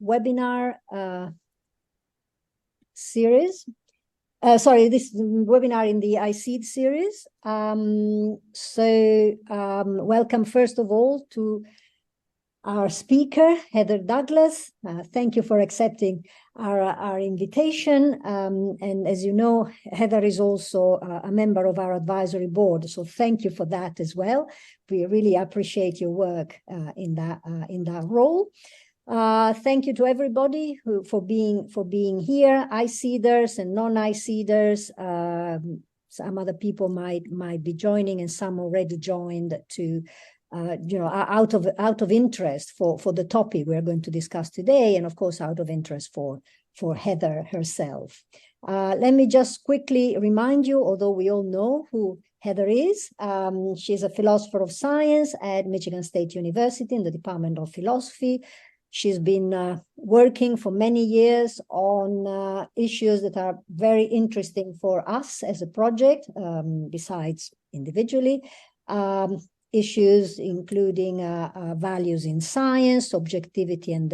webinar series. This webinar in the ISEED series. Welcome first of all to our speaker, Heather Douglas. Thank you for accepting our invitation. And as you know, Heather is also a member of our advisory board. So thank you for that as well. We really appreciate your work in that role. Thank you to everybody for being here, ISEEDers and non-ISEEDers. Some other people might be joining, and some already joined to out of interest for the topic we're going to discuss today, and of course out of interest for Heather herself. Let me just quickly remind you, although we all know who Heather is, she's a philosopher of science at Michigan State University in the Department of Philosophy. She's been working for many years on issues that are very interesting for us as a project, besides individually. Issues including values in science, objectivity and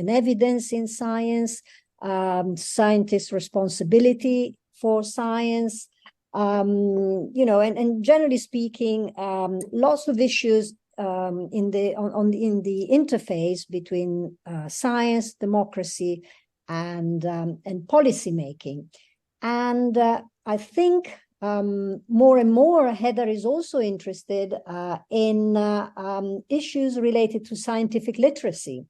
evidence in science, scientists' responsibility for science, and generally speaking, lots of issues in the interface between science, democracy, and policy making. And I think more and more, Heather is also interested in issues related to scientific literacy.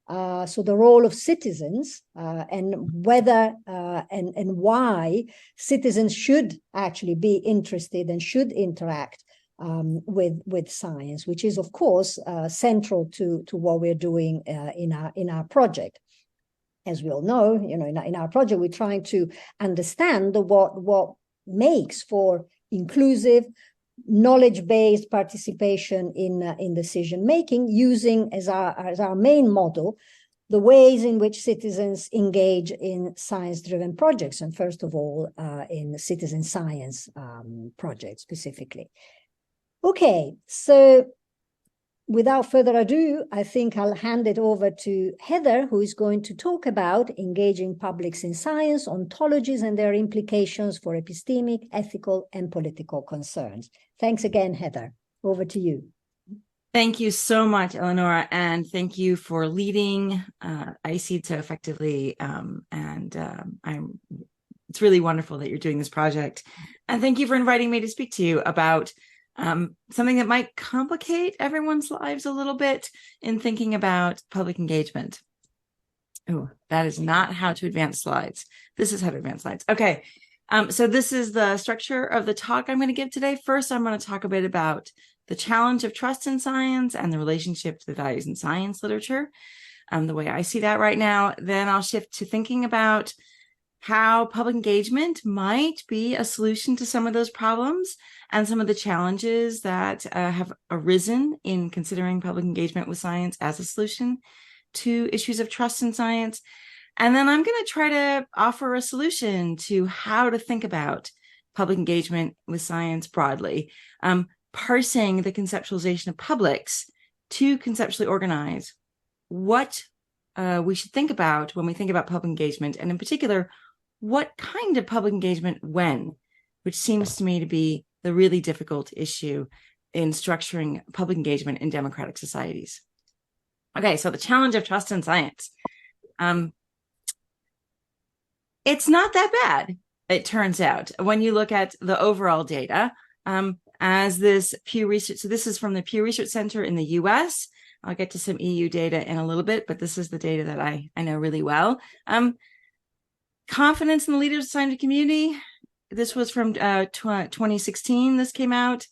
So the role of citizens and whether and why citizens should actually be interested and should interact with science, which is, of course, central to what we're doing in our project. As we all know, in our project, we're trying to understand what makes for inclusive, knowledge-based participation in decision-making, using as our main model the ways in which citizens engage in science-driven projects, and first of all, in citizen science projects specifically. Okay, so without further ado, I think I'll hand it over to Heather, who is going to talk about engaging publics in science, ontologies, and their implications for epistemic, ethical, and political concerns. Thanks again, Heather. Over to you. Thank you so much, Eleonora, and thank you for leading ISEED so effectively. It's really wonderful that you're doing this project. And thank you for inviting me to speak to you about something that might complicate everyone's lives a little bit in thinking about public engagement. Oh, that is not how to advance slides. This is how to advance slides. Okay, so this is the structure of the talk I'm going to give today. First, I'm going to talk a bit about the challenge of trust in science and the relationship to the values in science literature, the way I see that right now. Then I'll shift to thinking about how public engagement might be a solution to some of those problems and some of the challenges that have arisen in considering public engagement with science as a solution to issues of trust in science. And then I'm going to try to offer a solution to how to think about public engagement with science broadly, parsing the conceptualization of publics to conceptually organize what we should think about when we think about public engagement, and in particular, what kind of public engagement when, which seems to me to be the really difficult issue in structuring public engagement in democratic societies. Okay, so the challenge of trust in science. It's not that bad, it turns out, when you look at the overall data. As this Pew Research, so this is from the Pew Research Center in the US. I'll get to some EU data in a little bit, but this is the data that I know really well. Confidence in the leaders of the scientific community. This was from 2016. This came out.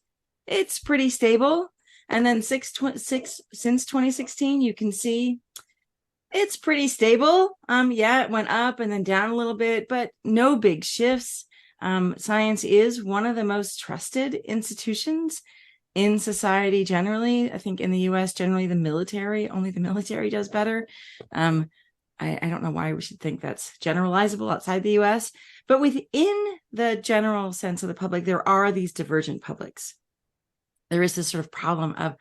It's pretty stable. And then since 2016, you can see it's pretty stable. Yeah, it went up and then down a little bit, but no big shifts. Science is one of the most trusted institutions in society generally. I think in the US, generally only the military does better. I don't know why we should think that's generalizable outside the US, but within the general sense of the public, there are these divergent publics. There is this sort of problem of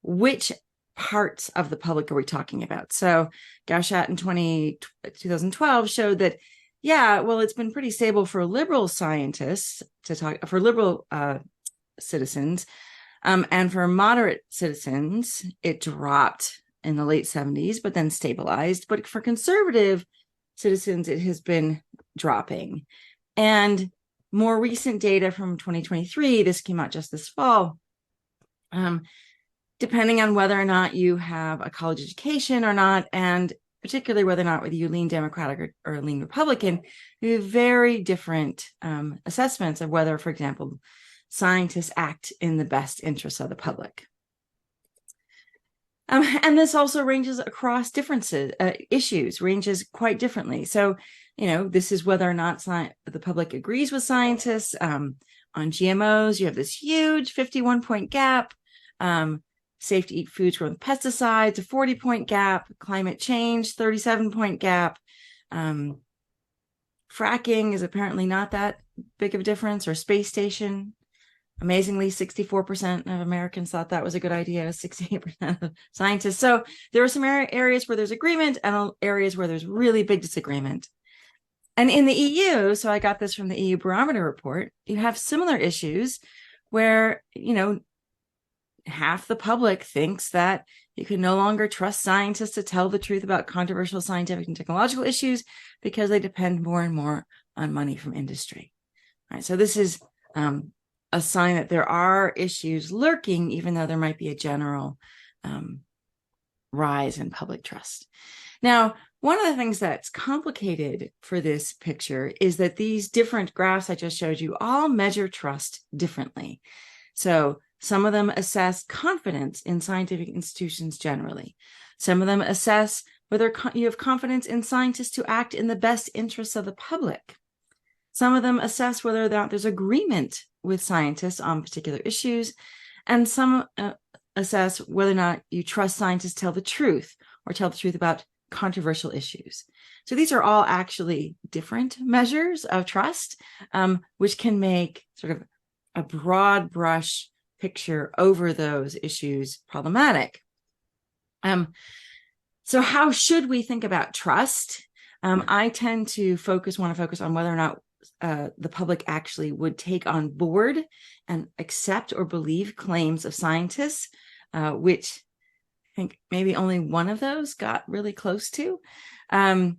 which parts of the public are we talking about? So Gauchat in 2012 showed that, yeah, well, it's been pretty stable for liberal scientists for liberal citizens, and for moderate citizens, it dropped in the late 70s, but then stabilized. But for conservative citizens, it has been dropping. And more recent data from 2023, this came out just this fall, depending on whether or not you have a college education or not, and particularly whether you lean Democratic or lean Republican, you have very different assessments of whether, for example, scientists act in the best interests of the public. And this also ranges across issues, ranges quite differently. So, this is whether or not the public agrees with scientists. On GMOs, you have this huge 51-point gap. Safe to eat foods grown with pesticides, a 40-point gap. Climate change, 37-point gap. Fracking is apparently not that big of a difference, or space station. Amazingly, 64% of Americans thought that was a good idea, 68% of scientists. So there are some areas where there's agreement and areas where there's really big disagreement. And in the EU, so I got this from the EU Barometer report, you have similar issues where, half the public thinks that you can no longer trust scientists to tell the truth about controversial scientific and technological issues because they depend more and more on money from industry. All right, so this is a sign that there are issues lurking, even though there might be a general rise in public trust. Now, one of the things that's complicated for this picture is that these different graphs I just showed you all measure trust differently. So some of them assess confidence in scientific institutions generally. Some of them assess whether you have confidence in scientists to act in the best interests of the public. Some of them assess whether or not there's agreement with scientists on particular issues, and some assess whether or not you trust scientists tell the truth or tell the truth about controversial issues. So these are all actually different measures of trust, which can make sort of a broad brush picture over those issues problematic. So how should we think about trust? I tend to want to focus on whether or not the public actually would take on board and accept or believe claims of scientists, which I think maybe only one of those got really close to. I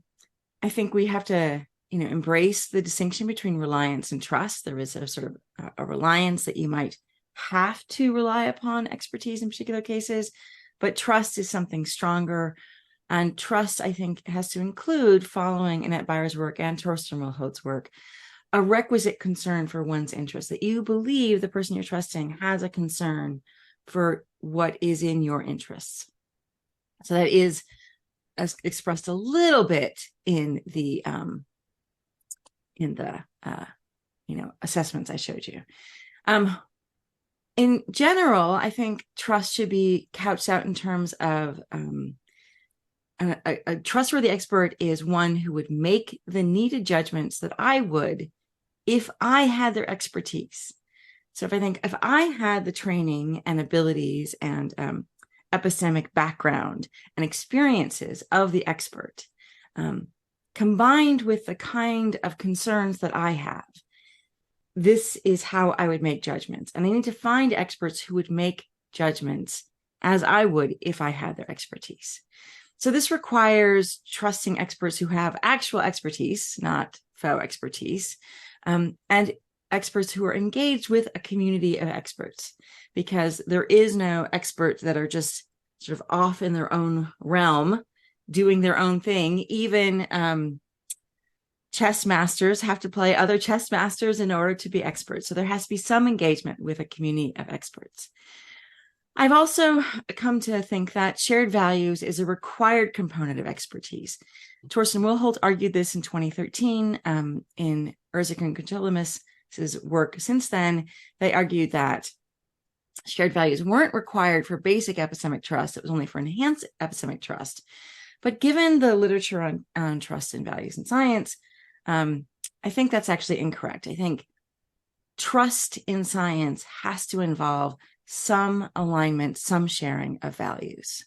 think we have to, embrace the distinction between reliance and trust. There is a sort of a reliance that you might have to rely upon expertise in particular cases, but trust is something stronger. And trust, I think, has to include, following Annette Byer's work and Torsten Wilhoit's work, a requisite concern for one's interest, that you believe the person you're trusting has a concern for what is in your interests. So that is expressed a little bit in the assessments I showed you. In general, I think trust should be couched out in terms of a trustworthy expert is one who would make the needed judgments that I would if I had their expertise. So if I had the training and abilities and epistemic background and experiences of the expert, combined with the kind of concerns that I have, this is how I would make judgments. And I need to find experts who would make judgments as I would if I had their expertise. So this requires trusting experts who have actual expertise, not faux expertise, and experts who are engaged with a community of experts, because there is no experts that are just sort of off in their own realm, doing their own thing. Even chess masters have to play other chess masters in order to be experts. So there has to be some engagement with a community of experts. I've also come to think that shared values is a required component of expertise. Torsten Wilhoit argued this in 2013 in Erzik and Kontolimus's work. Since then, they argued that shared values weren't required for basic epistemic trust. It was only for enhanced epistemic trust. But given the literature on trust and values in science, I think that's actually incorrect. I think trust in science has to involve some alignment, some sharing of values.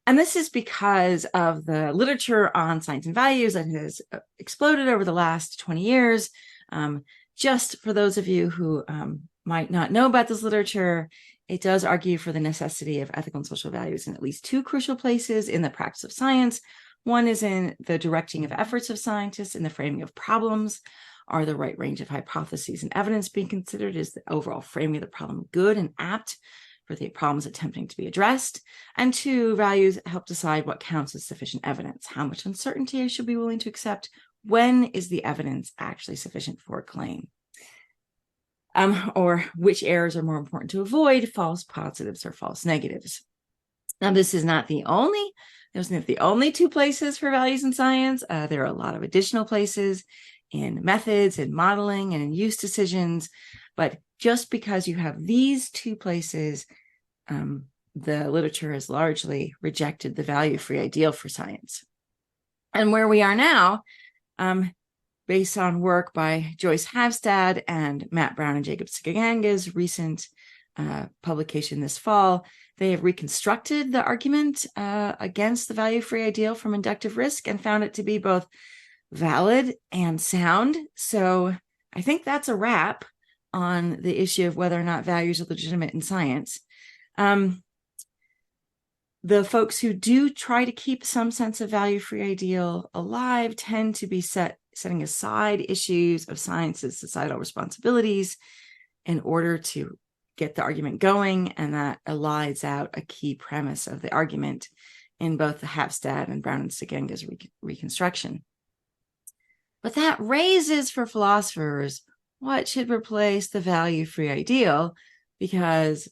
And this is because of the literature on science and values that has exploded over the last 20 years. Just for those of you who might not know about this literature, it does argue for the necessity of ethical and social values in at least two crucial places in the practice of science. One is in the directing of efforts of scientists in the framing of problems. Are the right range of hypotheses and evidence being considered? Is the overall framing of the problem good and apt for the problems attempting to be addressed? And two, values help decide what counts as sufficient evidence. How much uncertainty I should be willing to accept? When is the evidence actually sufficient for a claim? Or which errors are more important to avoid, false positives or false negatives? Now, this is not the only, there's not the only two places for values in science. There are a lot of additional places in methods and modeling and in use decisions. But just because you have these two places, the literature has largely rejected the value-free ideal for science. And where we are now, based on work by Joyce Havstad and Matt Brown and Jacob Siganga's recent publication this fall, they have reconstructed the argument against the value-free ideal from inductive risk and found it to be both valid and sound. So I think that's a wrap on the issue of whether or not values are legitimate in science. The folks who do try to keep some sense of value-free ideal alive tend to be setting aside issues of science's societal responsibilities in order to get the argument going, and that elides out a key premise of the argument in both the Havstad and Brown and Siganga's reconstruction. But that raises for philosophers what should replace the value-free ideal, because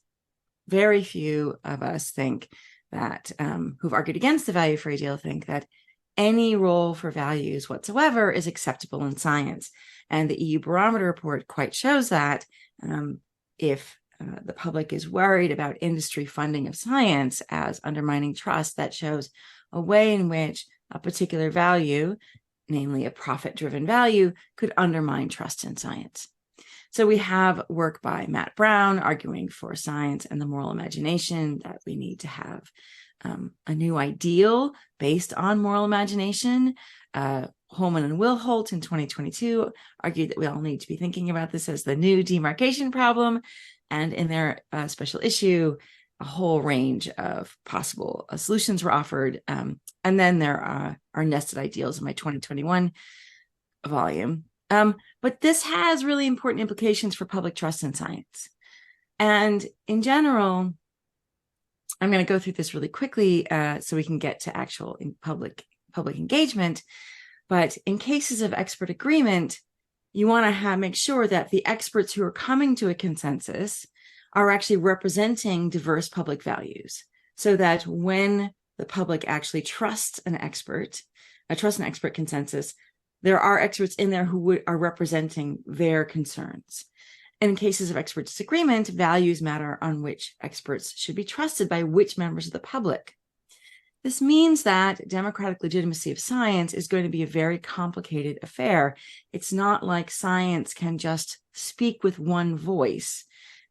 very few of us think that, who've argued against the value-free ideal, think that any role for values whatsoever is acceptable in science. And the EU Barometer report quite shows that if the public is worried about industry funding of science as undermining trust, that shows a way in which a particular value, namely a profit-driven value, could undermine trust in science. So we have work by Matt Brown arguing for science and the moral imagination, that we need to have a new ideal based on moral imagination. Holman and Wilholt in 2022 argued that we all need to be thinking about this as the new demarcation problem. And in their special issue, a whole range of possible solutions were offered. And then there are nested ideals in my 2021 volume. But this has really important implications for public trust in science. And in general, I'm going to go through this really quickly so we can get to actual public engagement. But in cases of expert agreement, you want to make sure that the experts who are coming to a consensus are actually representing diverse public values, so that when the public actually trusts an expert consensus, there are experts in there who are representing their concerns. And in cases of expert disagreement, values matter on which experts should be trusted by which members of the public. This means that democratic legitimacy of science is going to be a very complicated affair. It's not like science can just speak with one voice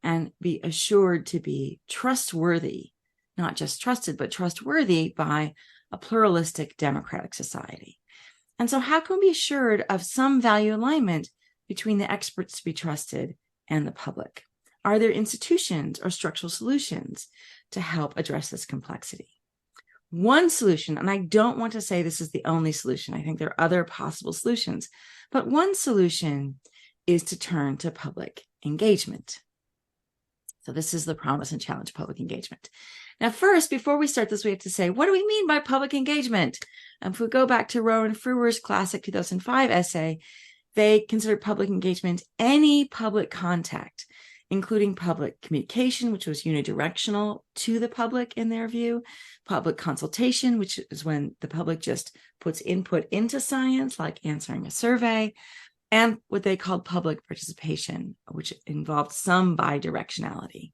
and be assured to be trustworthy, not just trusted, but trustworthy by a pluralistic democratic society. And so how can we be assured of some value alignment between the experts to be trusted and the public? Are there institutions or structural solutions to help address this complexity? One solution, and I don't want to say this is the only solution, I think there are other possible solutions, but one solution is to turn to public engagement. So this is the promise and challenge of public engagement. Now, first, before we start this, we have to say, what do we mean by public engagement? If we go back to Rowan Frewer's classic 2005 essay, they considered public engagement any public contact, including public communication, which was unidirectional to the public in their view, public consultation, which is when the public just puts input into science, like answering a survey, and what they called public participation, which involved some bidirectionality.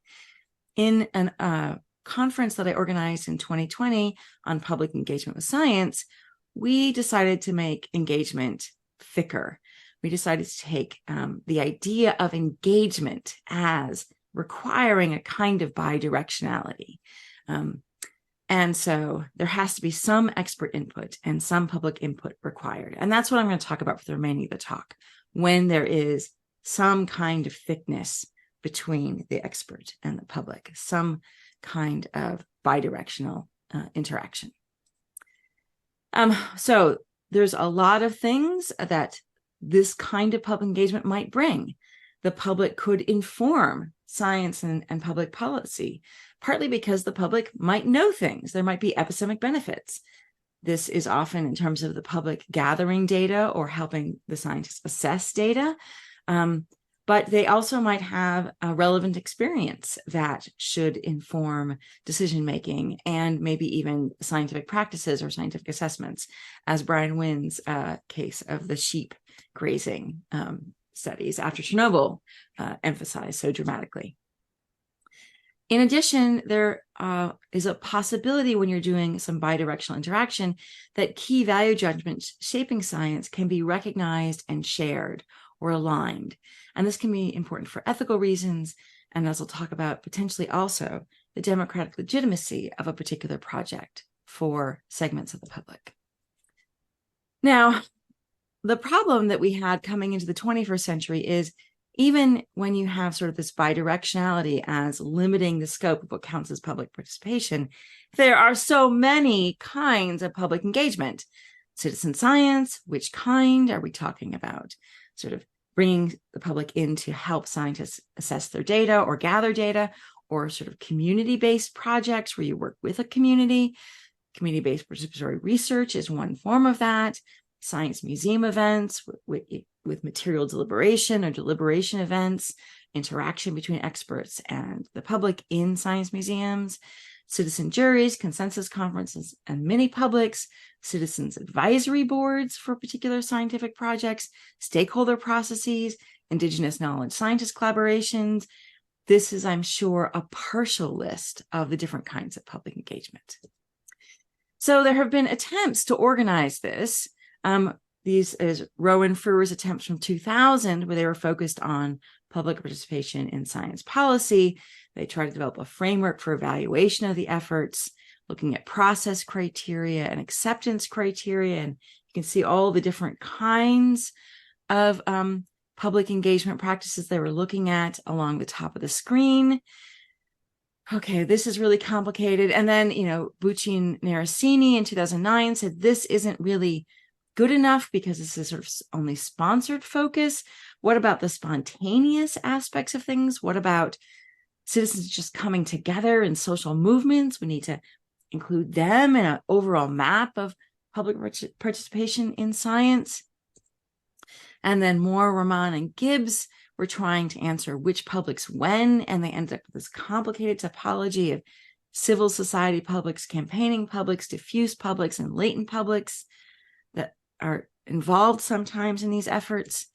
In a conference that I organized in 2020 on public engagement with science, we decided to make engagement thicker. We decided to take the idea of engagement as requiring a kind of bidirectionality. And so there has to be some expert input and some public input required. And that's what I'm going to talk about for the remaining of the talk, when there is some kind of thickness between the expert and the public, some kind of bidirectional interaction. So there's a lot of things that this kind of public engagement might bring. The public could inform science and public policy, partly because the public might know things. There might be epistemic benefits. This is often in terms of the public gathering data or helping the scientists assess data. But they also might have a relevant experience that should inform decision-making and maybe even scientific practices or scientific assessments, as Brian Wynn's case of the sheep grazing studies after Chernobyl emphasized so dramatically. In addition, there is a possibility when you're doing some bidirectional interaction that key value judgments shaping science can be recognized and shared or aligned. And this can be important for ethical reasons, and as I'll talk about, potentially also the democratic legitimacy of a particular project for segments of the public. Now, the problem that we had coming into the 21st century is even when you have sort of this bidirectionality as limiting the scope of what counts as public participation, there are so many kinds of public engagement. Citizen science, which kind are we talking about? Sort of bringing the public in to help scientists assess their data or gather data, or sort of community-based projects where you work with a community. Community-based participatory research is one form of that. Science museum events with material deliberation or deliberation events, interaction between experts and the public in science museums, citizen juries, consensus conferences and mini publics, citizens advisory boards for particular scientific projects, stakeholder processes, indigenous knowledge scientist collaborations. This is, I'm sure, a partial list of the different kinds of public engagement. So there have been attempts to organize this. These is Rowan Frewer's attempts from 2000, where they were focused on public participation in science policy. They tried to develop a framework for evaluation of the efforts, looking at process criteria and acceptance criteria. And you can see all the different kinds of public engagement practices they were looking at along the top of the screen. Okay, this is really complicated. And then, Bucci and Narasini in 2009 said this isn't really good enough because this is sort of only sponsored focus. What about the spontaneous aspects of things? What about citizens just coming together in social movements? We need to include them in an overall map of public participation in science. And then Moore, Rahman, and Gibbs were trying to answer which publics when, and they ended up with this complicated topology of civil society publics, campaigning publics, diffuse publics, and latent publics that are involved sometimes in these efforts.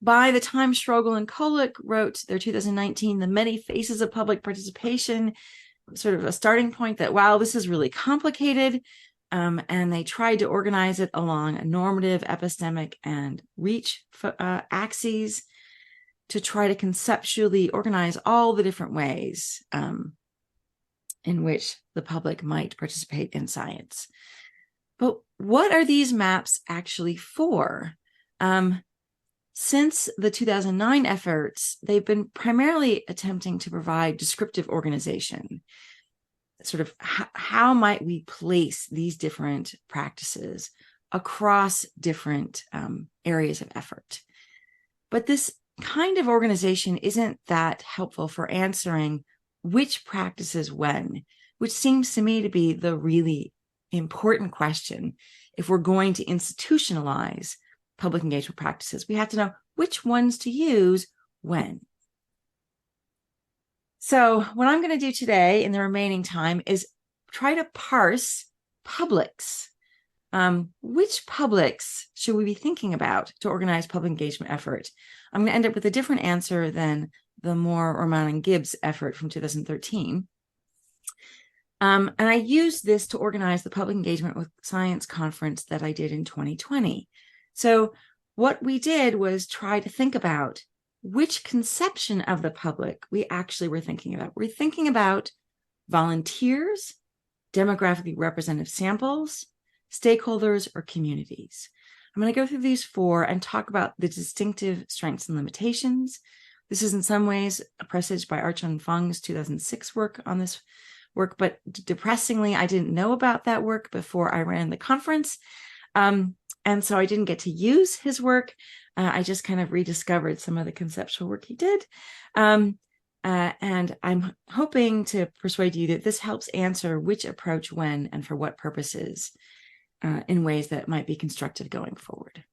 By the time Strogel and Kolick wrote their 2019, The Many Faces of Public Participation, sort of a starting point that, wow, this is really complicated. And they tried to organize it along a normative, epistemic, and reach axes to try to conceptually organize all the different ways in which the public might participate in science. But what are these maps actually for? Since the 2009 efforts, they've been primarily attempting to provide descriptive organization. Sort of how might we place these different practices across different areas of effort? But this kind of organization isn't that helpful for answering which practices when, which seems to me to be the really important question. If we're going to institutionalize public engagement practices, we have to know which ones to use when. So what I'm going to do today in the remaining time is try to parse publics. Which publics should we be thinking about to organize public engagement effort? I'm going to end up with a different answer than the Moore, Rahman, and Gibbs effort from 2013. And I used this to organize the public engagement with science conference that I did in 2020. So what we did was try to think about which conception of the public we actually were thinking about. We're thinking about volunteers, demographically representative samples, stakeholders, or communities. I'm going to go through these 4 and talk about the distinctive strengths and limitations. This is in some ways a presage by Archon Feng's 2006 work on this work, but depressingly, I didn't know about that work before I ran the conference. And so I didn't get to use his work. I just kind of rediscovered some of the conceptual work he did. And I'm hoping to persuade you that this helps answer which approach when and for what purposes in ways that might be constructive going forward.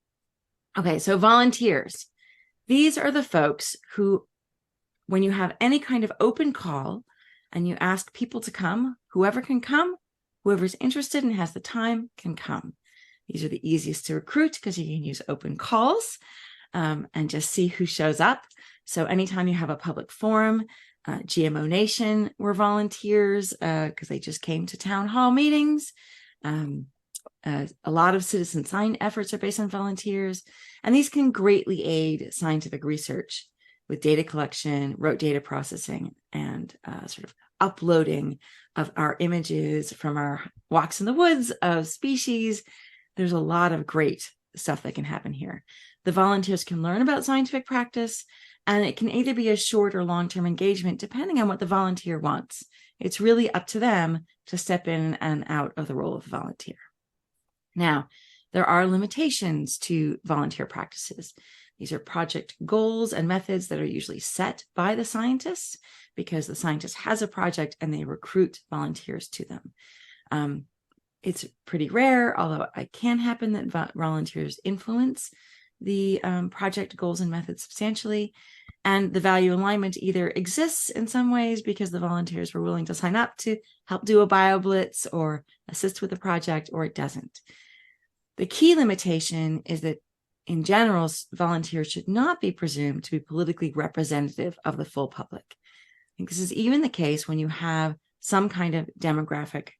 Okay, so volunteers. These are the folks who, when you have any kind of open call and you ask people to come, whoever can come, whoever's interested and has the time can come. These are the easiest to recruit because you can use open calls and just see who shows up. So anytime you have a public forum, GMO Nation were volunteers because they just came to town hall meetings. A lot of citizen science efforts are based on volunteers, and these can greatly aid scientific research with data collection, rote data processing, and sort of uploading of our images from our walks in the woods of species. There's a lot of great stuff that can happen here. The volunteers can learn about scientific practice, and it can either be a short or long-term engagement, depending on what the volunteer wants. It's really up to them to step in and out of the role of volunteer. Now, there are limitations to volunteer practices. These are project goals and methods that are usually set by the scientists because the scientist has a project and they recruit volunteers to them. It's pretty rare, although it can happen that volunteers influence the project goals and methods substantially. And the value alignment either exists in some ways because the volunteers were willing to sign up to help do a BioBlitz or assist with the project, or it doesn't. The key limitation is that in general, volunteers should not be presumed to be politically representative of the full public. I think this is even the case when you have some kind of demographic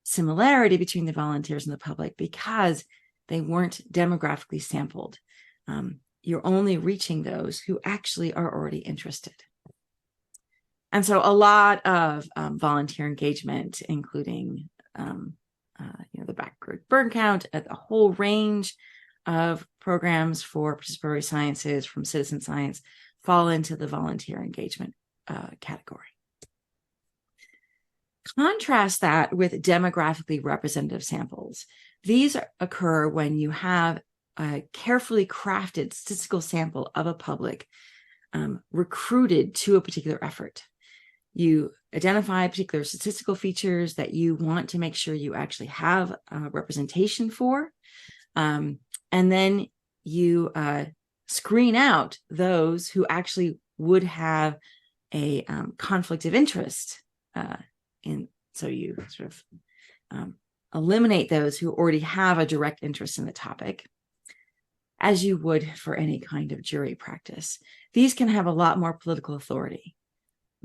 similarity between the volunteers and the public because they weren't demographically sampled. You're only reaching those who actually are already interested. And so a lot of volunteer engagement, including the backgroup burn count, a whole range of programs for participatory sciences from citizen science fall into the volunteer engagement category. Contrast that with demographically representative samples. These occur when you have a carefully crafted statistical sample of a public recruited to a particular effort. You identify particular statistical features that you want to make sure you actually have representation for, and then you screen out those who actually would have a conflict of interest so you sort of eliminate those who already have a direct interest in the topic, as you would for any kind of jury practice. These can have a lot more political authority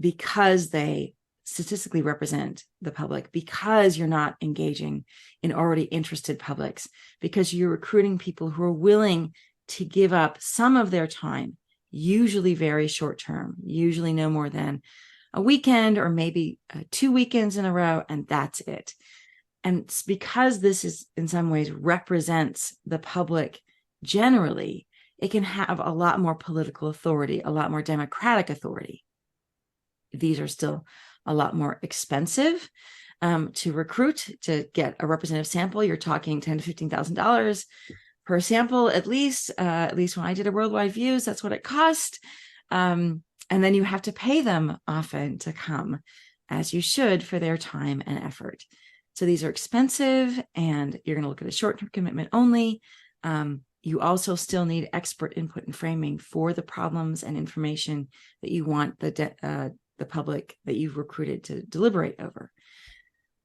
because they statistically represent the public, because you're not engaging in already interested publics, because you're recruiting people who are willing to give up some of their time, usually very short term, usually no more than a weekend or maybe 2 weekends in a row, and that's it. And it's because this is in some ways represents the public generally, it can have a lot more political authority, a lot more democratic authority. These are still a lot more expensive to recruit. To get a representative sample, you're talking $10,000 to $15,000 per sample, at least when I did a worldwide views, that's what it cost. And then you have to pay them often to come, as you should, for their time and effort. So these are expensive, and you're going to look at a short-term commitment only. You also still need expert input and framing for the problems and information that you want the public that you've recruited to deliberate over.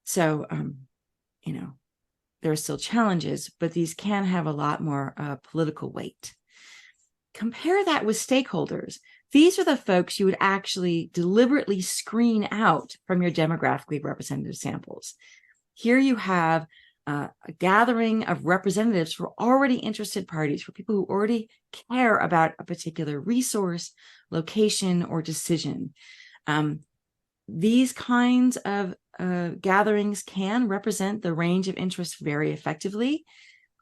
So, there are still challenges, but these can have a lot more political weight. Compare that with stakeholders. These are the folks you would actually deliberately screen out from your demographically representative samples. Here you have a gathering of representatives for already interested parties, for people who already care about a particular resource, location, or decision. These kinds of gatherings can represent the range of interests very effectively.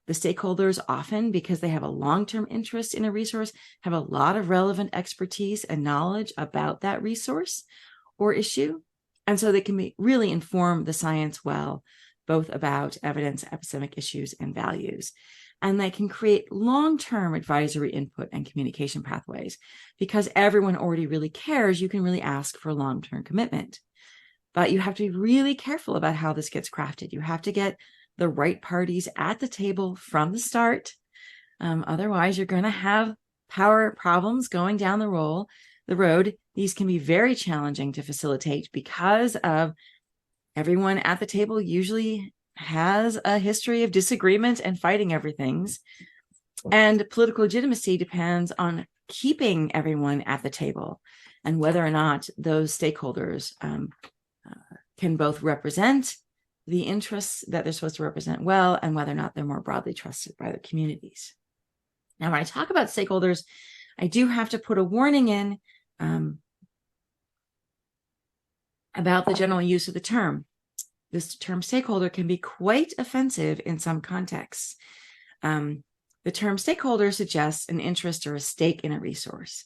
The stakeholders often, because they have a long-term interest in a resource, have a lot of relevant expertise and knowledge about that resource or issue. And so they can really inform the science well, both about evidence, epistemic issues, and values. And they can create long-term advisory input and communication pathways. Because everyone already really cares, you can really ask for long-term commitment. But you have to be really careful about how this gets crafted. You have to get the right parties at the table from the start. Otherwise, you're going to have power problems going down the road. These can be very challenging to facilitate because of everyone at the table usually has a history of disagreement and fighting everything. And political legitimacy depends on keeping everyone at the table and whether or not those stakeholders can both represent the interests that they're supposed to represent well, and whether or not they're more broadly trusted by the communities. Now, when I talk about stakeholders, I do have to put a warning in about the general use of the term. This term stakeholder can be quite offensive in some contexts. The term stakeholder suggests an interest or a stake in a resource,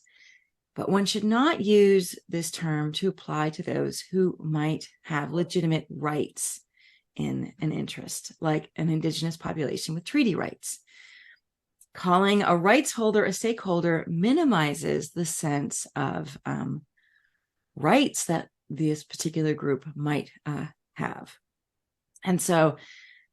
but one should not use this term to apply to those who might have legitimate rights in an interest, like an indigenous population with treaty rights. Calling a rights holder a stakeholder minimizes the sense of rights that this particular group might have. And so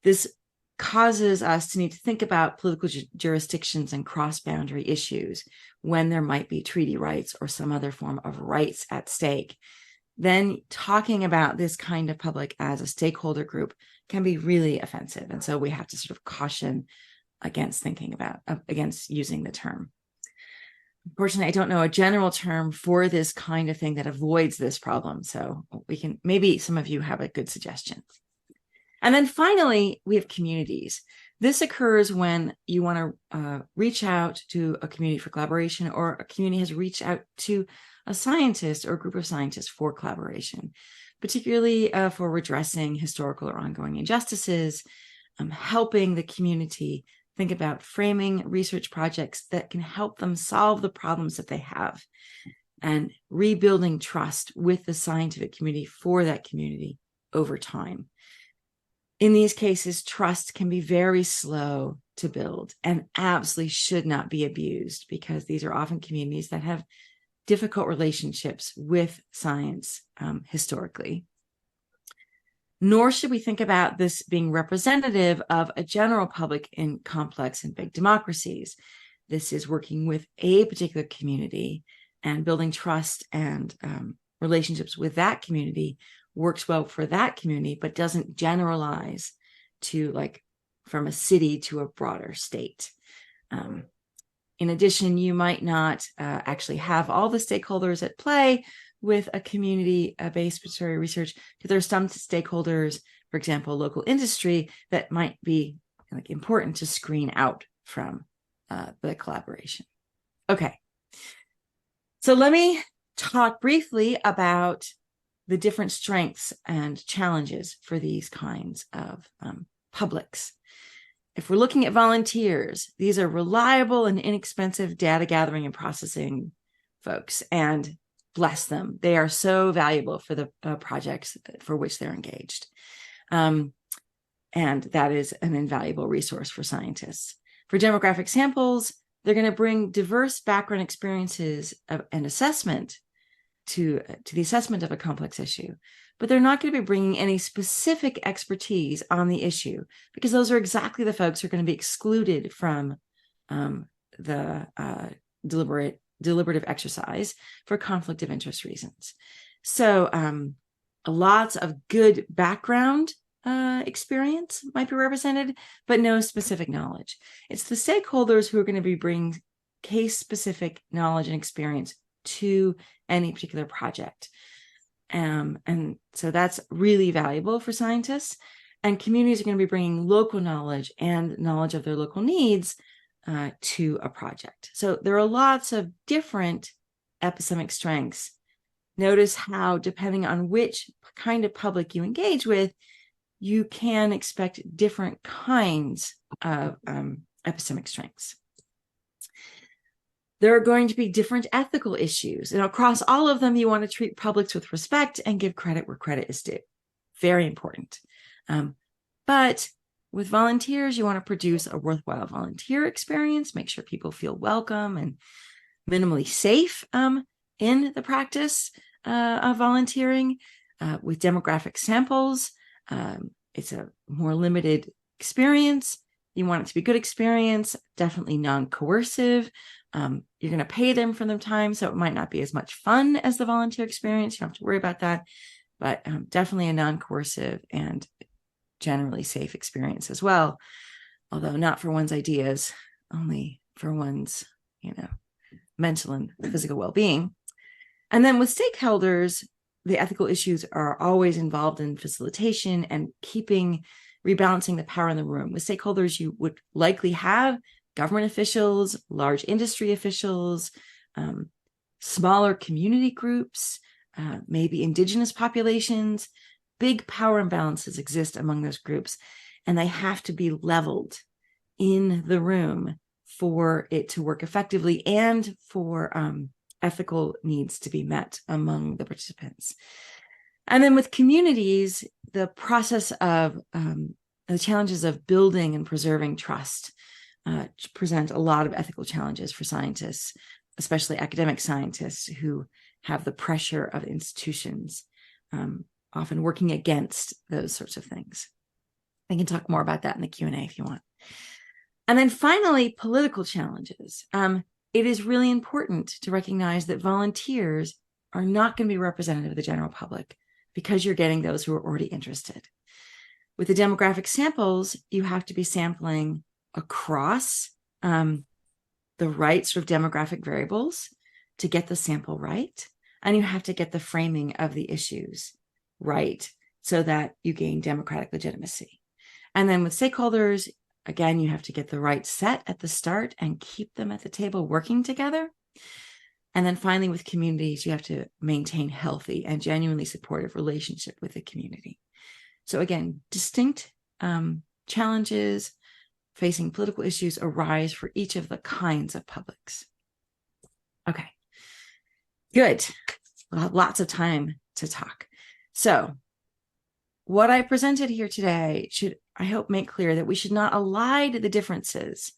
this causes us to need to think about political jurisdictions and cross-boundary issues when there might be treaty rights or some other form of rights at stake. Then talking about this kind of public as a stakeholder group can be really offensive. And so we have to sort of caution against against using the term. Unfortunately, I don't know a general term for this kind of thing that avoids this problem. So maybe some of you have a good suggestion. And then finally, we have communities. This occurs when you want to reach out to a community for collaboration, or a community has reached out to a scientist or a group of scientists for collaboration, particularly for redressing historical or ongoing injustices, helping the community think about framing research projects that can help them solve the problems that they have, and rebuilding trust with the scientific community for that community over time. In these cases, trust can be very slow to build and absolutely should not be abused, because these are often communities that have difficult relationships with science historically. Nor should we think about this being representative of a general public in complex and big democracies. This is working with a particular community, and building trust and relationships with that community works well for that community, but doesn't generalize to, like, from a city to a broader state. In addition, you might not actually have all the stakeholders at play with a community-based participatory research, because there are some stakeholders, for example, local industry, that might be important to screen out from the collaboration. Okay, so let me talk briefly about the different strengths and challenges for these kinds of publics. If we're looking at volunteers, these are reliable and inexpensive data gathering and processing folks, and bless them, they are so valuable for the projects for which they're engaged. And that is an invaluable resource for scientists. For demographic samples, they're going to bring diverse background experiences and assessment to the assessment of a complex issue, but they're not going to be bringing any specific expertise on the issue, because those are exactly the folks who are going to be excluded from the deliberative exercise for conflict of interest reasons. So lots of good background experience might be represented, but no specific knowledge. It's the stakeholders who are going to be bringing case-specific knowledge and experience to any particular project. And so that's really valuable for scientists. And communities are going to be bringing local knowledge and knowledge of their local needs to a project. So there are lots of different epistemic strengths notice how, depending on which kind of public you engage with, you can expect different kinds of epistemic strengths. There are going to be different ethical issues, and across all of them, you want to treat publics with respect and give credit where credit is due. Very important. But with volunteers, you want to produce a worthwhile volunteer experience, make sure people feel welcome and minimally safe in the practice of volunteering. With demographic samples, it's a more limited experience. You want it to be a good experience, definitely non-coercive. You're going to pay them for their time, so it might not be as much fun as the volunteer experience. You don't have to worry about that, but definitely a non-coercive and generally safe experience as well, although not for one's ideas, only for one's, mental and physical well-being. And then with stakeholders, the ethical issues are always involved in facilitation and rebalancing the power in the room. With stakeholders, you would likely have government officials, large industry officials, smaller community groups, maybe indigenous populations. Big power imbalances exist among those groups, and they have to be leveled in the room for it to work effectively and for ethical needs to be met among the participants. And then with communities, the process of the challenges of building and preserving trust present a lot of ethical challenges for scientists, especially academic scientists who have the pressure of institutions, often working against those sorts of things. I can talk more about that in the Q&A if you want. And then finally, political challenges. It is really important to recognize that volunteers are not going to be representative of the general public because you're getting those who are already interested. With the demographic samples, you have to be sampling across the right sort of demographic variables to get the sample right. And you have to get the framing of the issues right so that you gain democratic legitimacy. And then with stakeholders, again, you have to get the right set at the start and keep them at the table working together. And then finally, with communities, you have to maintain healthy and genuinely supportive relationship with the community. So again, distinct challenges facing political issues arise for each of the kinds of publics. Okay, good. We'll have lots of time to talk. So what I presented here today should, I hope, make clear that we should not elide the differences,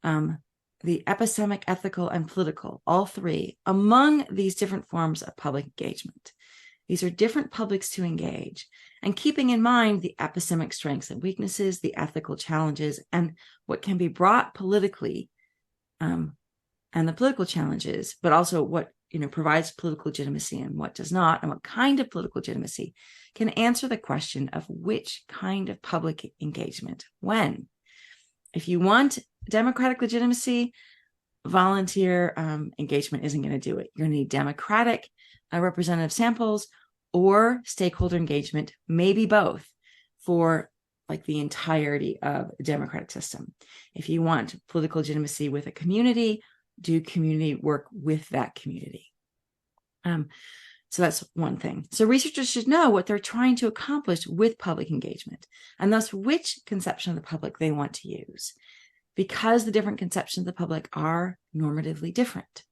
the epistemic, ethical, and political, all three, among these different forms of public engagement. These are different publics to engage, and keeping in mind the epistemic strengths and weaknesses, the ethical challenges, and what can be brought politically, and the political challenges, but also what provides political legitimacy and what does not, and what kind of political legitimacy can answer the question of which kind of public engagement when. If you want democratic legitimacy, volunteer engagement isn't going to do it. You're going to need democratic representative samples or stakeholder engagement, maybe both, for like the entirety of the democratic system. If you want political legitimacy with a community, do community work with that community. So that's one thing. So researchers should know what they're trying to accomplish with public engagement, and thus which conception of the public they want to use, because the different conceptions of the public are normatively different.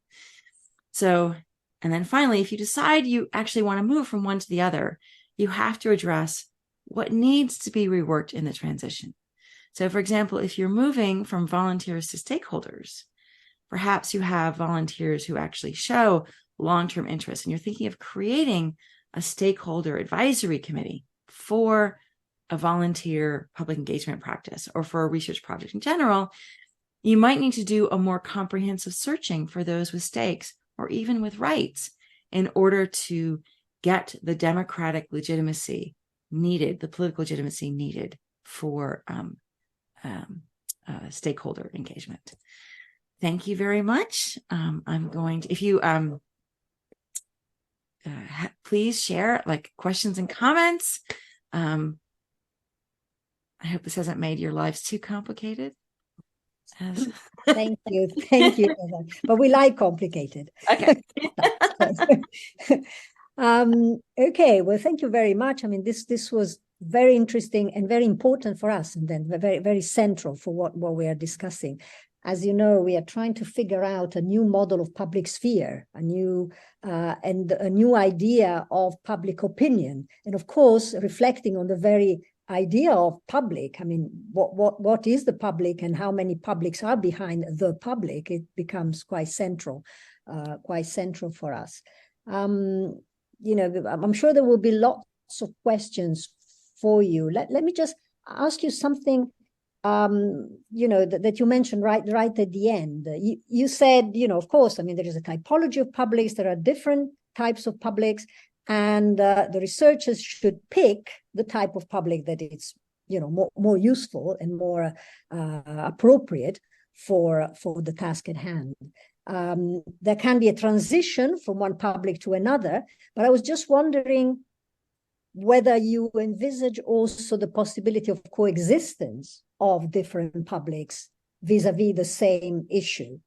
So, and then finally, if you decide you actually want to move from one to the other, you have to address what needs to be reworked in the transition. So for example, if you're moving from volunteers to stakeholders, perhaps you have volunteers who actually show long-term interest, and you're thinking of creating a stakeholder advisory committee for a volunteer public engagement practice or for a research project in general, you might need to do a more comprehensive searching for those with stakes or even with rights in order to get the democratic legitimacy needed, the political legitimacy needed for stakeholder engagement. Thank you very much. I'm going to, if you please share like questions and comments. I hope this hasn't made your lives too complicated. Thank you. But we like complicated. Okay. Okay, well, thank you very much. I mean, this was very interesting and very important for us, and then very, very central for what we are discussing. As you know, we are trying to figure out a new model of public sphere, a new idea of public opinion, and of course, reflecting on the very idea of public. I mean, what is the public, and how many publics are behind the public? It becomes quite central for us. You know, I'm sure there will be lots of questions for you. Let me just ask you something, you know, that you mentioned right at the end. You said, you know, of course, I mean, there is a typology of publics, there are different types of publics, and the researchers should pick the type of public that it's, you know, more useful and more appropriate for the task at hand. There can be a transition from one public to another, but I was just wondering whether you envisage also the possibility of coexistence of different publics vis-a-vis the same issue,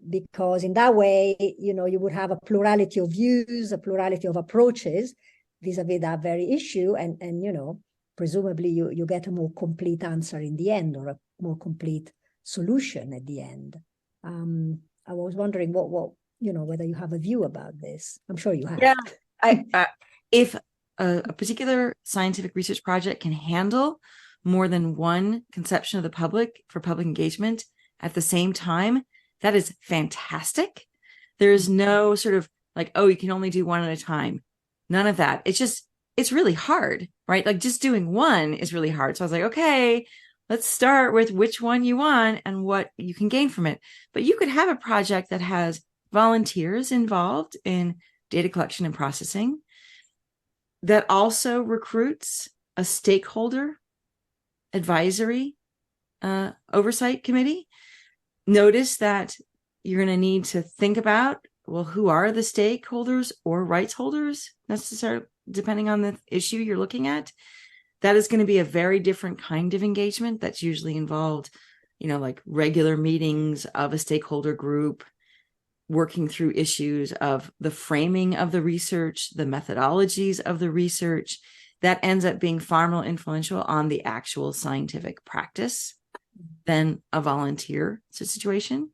because in that way, you know, you would have a plurality of views, a plurality of approaches vis-a-vis that very issue, and you know, presumably you get a more complete answer in the end, or a more complete solution at the end. I was wondering what you know, whether you have a view about this. I'm sure you have. Yeah, if a particular scientific research project can handle more than one conception of the public for public engagement at the same time, that is fantastic. There is no sort of like, oh, you can only do one at a time. None of that. It's really hard, right? Like just doing one is really hard. So I was like, okay, let's start with which one you want and what you can gain from it. But you could have a project that has volunteers involved in data collection and processing that also recruits a stakeholder advisory oversight committee. Notice that you're going to need to think about, well, who are the stakeholders or rights holders necessarily, depending on the issue you're looking at. That is going to be a very different kind of engagement that's usually involved, you know, like regular meetings of a stakeholder group, working through issues of the framing of the research, the methodologies of the research. That ends up being far more influential on the actual scientific practice than a volunteer situation.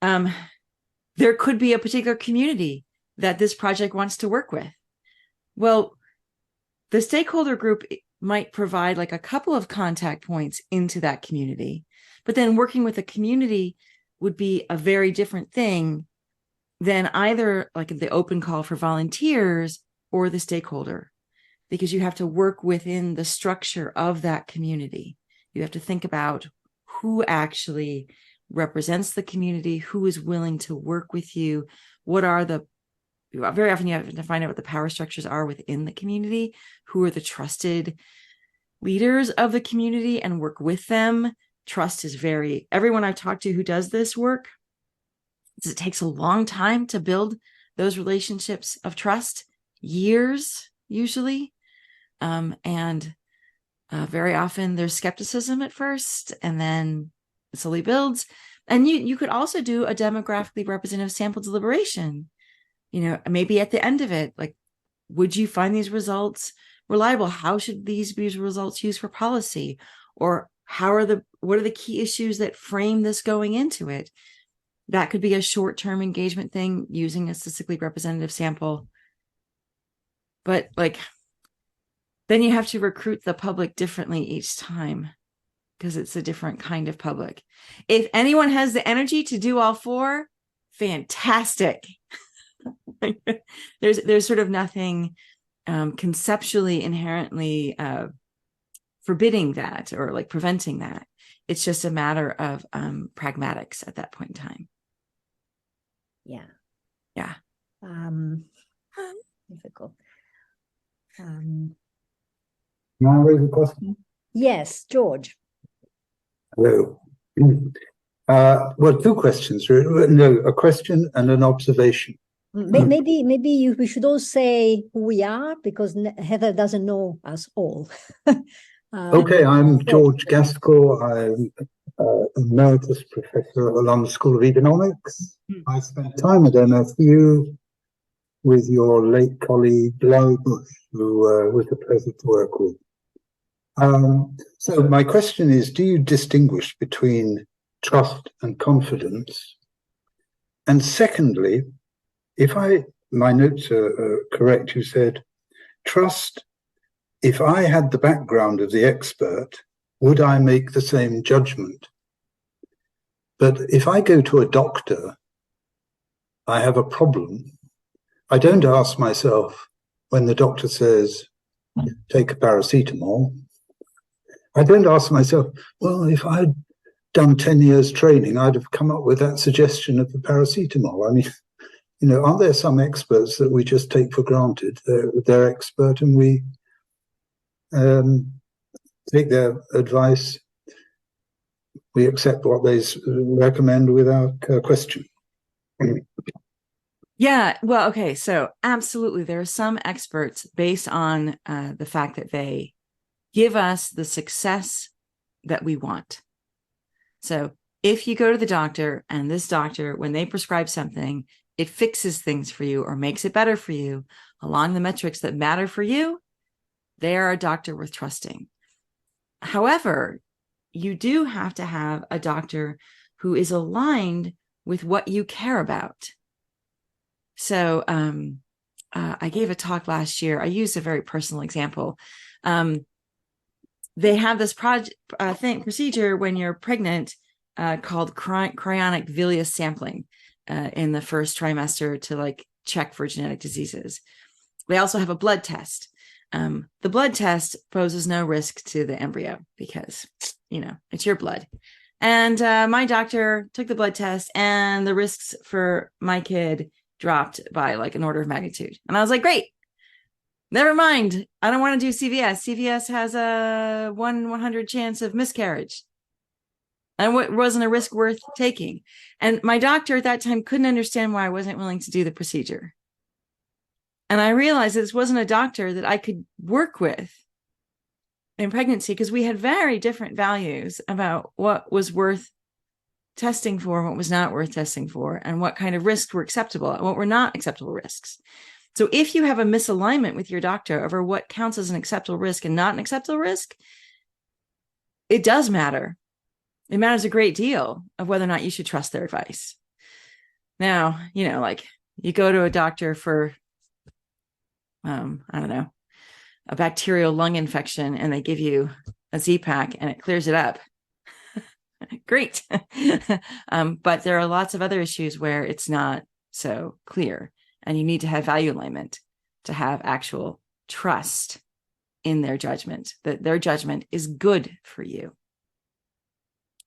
There could be a particular community that this project wants to work with. Well, the stakeholder group might provide like a couple of contact points into that community, but then working with a community would be a very different thing than either like the open call for volunteers or the stakeholder, because you have to work within the structure of that community. You have to think about who actually represents the community, who is willing to work with you, very often you have to find out what the power structures are within the community, who are the trusted leaders of the community, and work with them. Trust is everyone I've talked to who does this work, it takes a long time to build those relationships of trust, years usually. And very often there's skepticism at first, and then it slowly builds. And you could also do a demographically representative sample deliberation. You know, maybe at the end of it, like, would you find these results reliable? How should these be results used for policy? Or what are the key issues that frame this going into it? That could be a short-term engagement thing using a statistically representative sample. But like, then you have to recruit the public differently each time because it's a different kind of public. If anyone has the energy to do all four, fantastic. There's sort of nothing conceptually inherently forbidding that or like preventing that. It's just a matter of pragmatics at that point in time. Yeah. Difficult. Can I raise a question? Yes, George. Hello. Well, two questions. No, a question and an observation. Maybe we should all say who we are, because Heather doesn't know us all. Okay, I'm George Gaskell. I'm emeritus professor at the London School of Economics. I spent time at MFU with your late colleague Larry Bush, who was a pleasure to work with. So my question is, do you distinguish between trust and confidence? And secondly, if my notes are correct, you said, trust, if I had the background of the expert, would I make the same judgment? But if I go to a doctor, I have a problem. I don't ask myself, when the doctor says, take a paracetamol, I don't ask myself, well, if I'd done 10 years training, I'd have come up with that suggestion of the paracetamol. I mean, you know, are there some experts that we just take for granted? They're expert and we take their advice, we accept what they recommend without question. Yeah, well, okay, so absolutely, there are some experts based on the fact that they give us the success that we want. So if you go to the doctor and this doctor, when they prescribe something, it fixes things for you or makes it better for you along the metrics that matter for you, they are a doctor worth trusting. However, you do have to have a doctor who is aligned with what you care about. So I gave a talk last year. I used a very personal example. They have this procedure when you're pregnant called cryonic villus sampling in the first trimester to like check for genetic diseases. They also have a blood test. The blood test poses no risk to the embryo because, you know, it's your blood. And my doctor took the blood test and the risks for my kid dropped by like an order of magnitude. And I was like, great, never mind. I don't want to do CVS. CVS has a 1/100 chance of miscarriage. And what wasn't a risk worth taking. And my doctor at that time couldn't understand why I wasn't willing to do the procedure. And I realized that this wasn't a doctor that I could work with in pregnancy because we had very different values about what was worth testing for and what was not worth testing for, and what kind of risks were acceptable and what were not acceptable risks. So if you have a misalignment with your doctor over what counts as an acceptable risk and not an acceptable risk, it does matter. It matters a great deal of whether or not you should trust their advice. Now, you know, like you go to a doctor for, I don't know, a bacterial lung infection and they give you a Z-Pak and it clears it up. Great. But there are lots of other issues where it's not so clear, and you need to have value alignment to have actual trust in their judgment, that their judgment is good for you,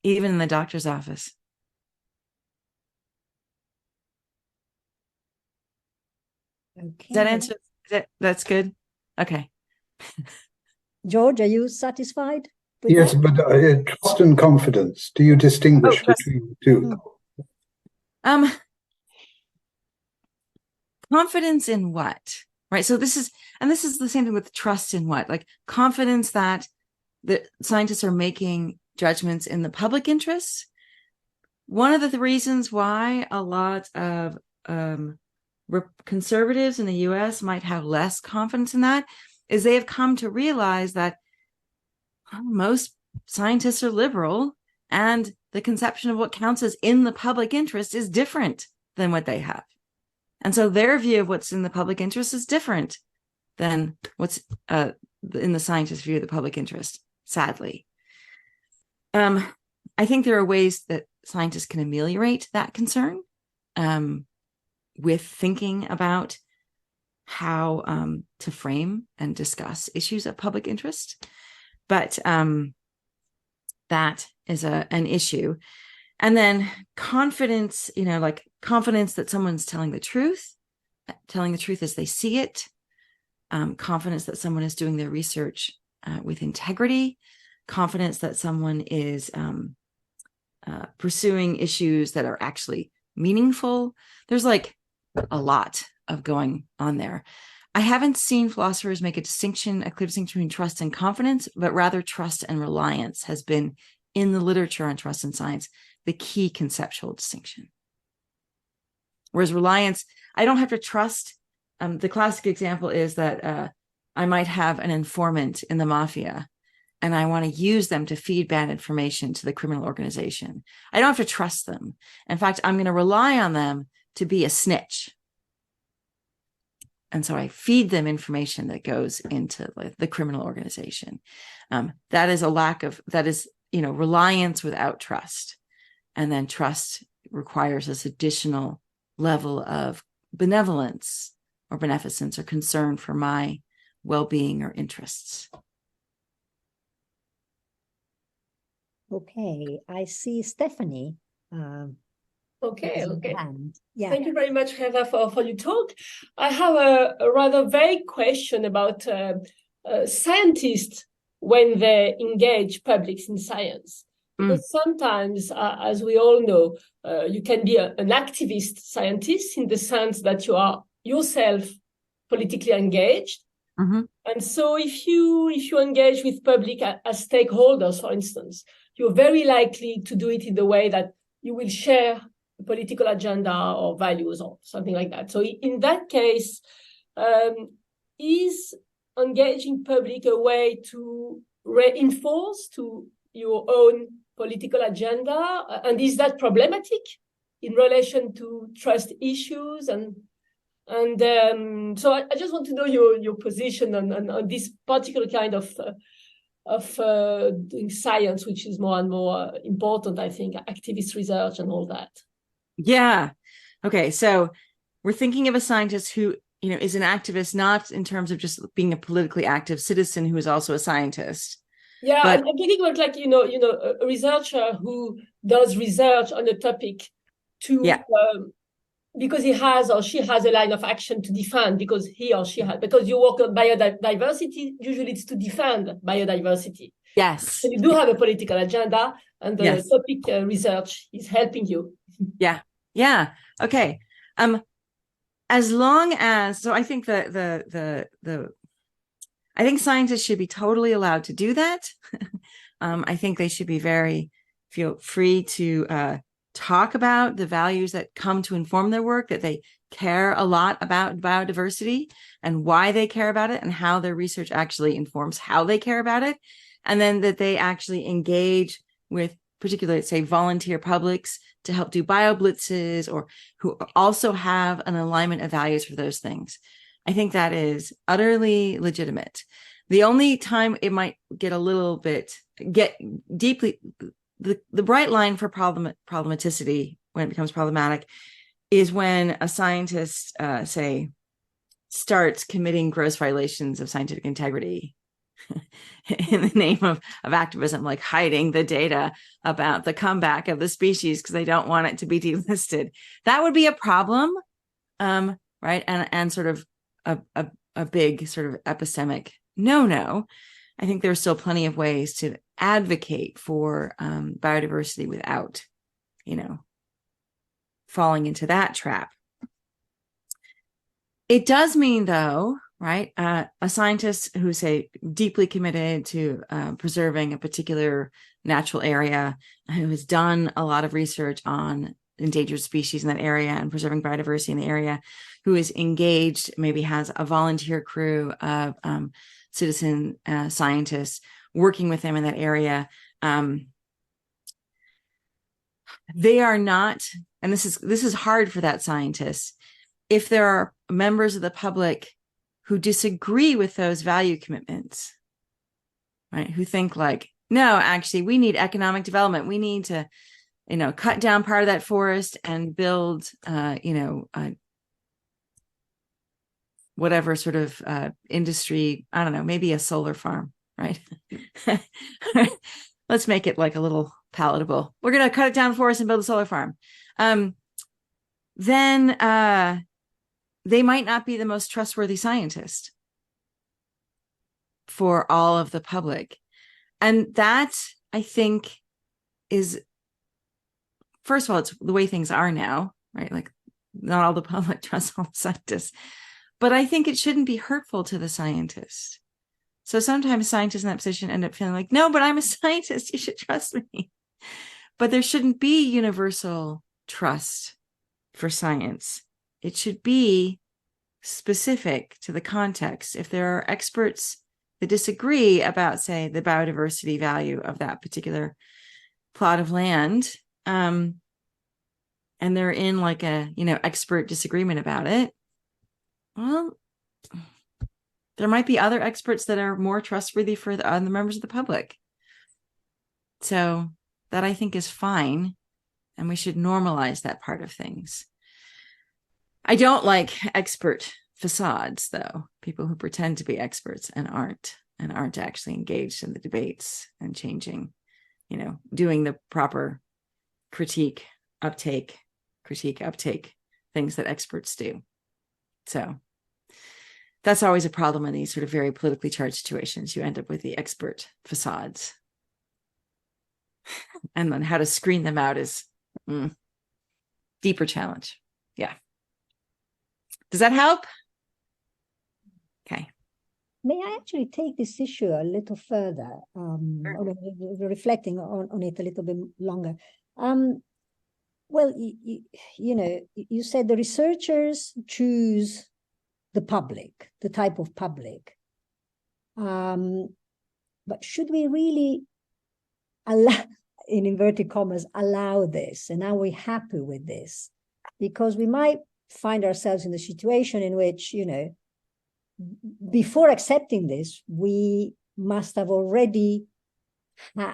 even in the doctor's office. Okay. Does that answer? That's good. Okay. George, are you satisfied? Yes, but trust and confidence, do you distinguish between the two? Confidence in what? Right. So this is the same thing with trust in what? Like confidence that the scientists are making judgments in the public interest. One of the reasons why a lot of conservatives in the US might have less confidence in that is they have come to realize that most scientists are liberal, and the conception of what counts as in the public interest is different than what they have. And so their view of what's in the public interest is different than what's in the scientist's view of the public interest, sadly. I think there are ways that scientists can ameliorate that concern with thinking about how to frame and discuss issues of public interest. But that is an issue. And then confidence, you know, like confidence that someone's telling the truth as they see it. Confidence that someone is doing their research with integrity. Confidence that someone is pursuing issues that are actually meaningful. There's like a lot of going on there. I haven't seen philosophers make a clear distinction between trust and confidence, but rather trust and reliance has been in the literature on trust and science the key conceptual distinction. Whereas reliance, I don't have to trust the classic example is that I might have an informant in the mafia, and I want to use them to feed bad information to the criminal organization. I don't have to trust them. In fact, I'm going to rely on them to be a snitch. And so I feed them information that goes into the criminal organization. That is reliance without trust. And then trust requires this additional level of benevolence or beneficence or concern for my well-being or interests. Okay, I see Stephanie. Okay. Yeah. Thank you very much, Heather, for your talk. I have a rather vague question about scientists when they engage publics in science. Because sometimes, as we all know, you can be an activist scientist in the sense that you are yourself politically engaged. Mm-hmm. And so if you engage with public as stakeholders, for instance, you're very likely to do it in the way that you will share a political agenda or values or something like that. So in that case, is engaging public a way to reinforce to your own political agenda? And is that problematic in relation to trust issues? And so I just want to know your position on this particular kind of doing science, which is more and more important, I think, activist research and all that. Yeah. Okay. So we're thinking of a scientist who, is an activist, not in terms of just being a politically active citizen who is also a scientist. Yeah, but I'm thinking about a researcher who does research on a topic because he has or she has a line of action to defend, because he or she has, because you work on biodiversity, usually it's to defend biodiversity. Yes. So you do have a political agenda, and the topic research is helping you. Yeah. Yeah. Okay. As long as, so I think I think scientists should be totally allowed to do that. I think they should be feel free to talk about the values that come to inform their work, that they care a lot about biodiversity and why they care about it and how their research actually informs how they care about it. And then that they actually engage with particularly, say, volunteer publics to help do bioblitzes, or who also have an alignment of values for those things. I think that is utterly legitimate. The only time it might get deeply, the bright line for problematicity when it becomes problematic is when a scientist, say, starts committing gross violations of scientific integrity in the name of activism, like hiding the data about the comeback of the species because they don't want it to be delisted. That would be a problem, right? And sort of a big sort of epistemic no. I think there's still plenty of ways to advocate for biodiversity without, falling into that trap. It does mean, though, right, a scientist who's, say, deeply committed to preserving a particular natural area, who has done a lot of research on endangered species in that area and preserving biodiversity in the area, who is engaged, maybe has a volunteer crew of citizen scientists working with them in that area. They are not, and this is hard for that scientist, if there are members of the public who disagree with those value commitments, right? Who think like, no, actually, we need economic development. We need to, cut down part of that forest and build, whatever sort of industry, I don't know, maybe a solar farm, right? Let's make it like a little palatable. We're going to cut it down forest and build a solar farm. Then they might not be the most trustworthy scientist for all of the public. And that, I think, is, first of all, it's the way things are now, right? Like, not all the public trusts all the scientists. But I think it shouldn't be hurtful to the scientist. So sometimes scientists in that position end up feeling like, no, but I'm a scientist, you should trust me. But there shouldn't be universal trust for science. It should be specific to the context. If there are experts that disagree about, say, the biodiversity value of that particular plot of land, and they're in like a, expert disagreement about it, well, there might be other experts that are more trustworthy for the members of the public. So that, I think, is fine. And we should normalize that part of things. I don't like expert facades, though. People who pretend to be experts and aren't actually engaged in the debates and changing, doing the proper critique, uptake things that experts do. So that's always a problem in these sort of very politically charged situations. You end up with the expert facades. And then how to screen them out is deeper challenge. Yeah. Does that help? Okay. May I actually take this issue a little further, reflecting on it a little bit longer? Well, you said the researchers choose the public, the type of public. But should we really allow, in inverted commas, allow this? And are we happy with this? Because we might find ourselves in a situation in which, before accepting this, we must have already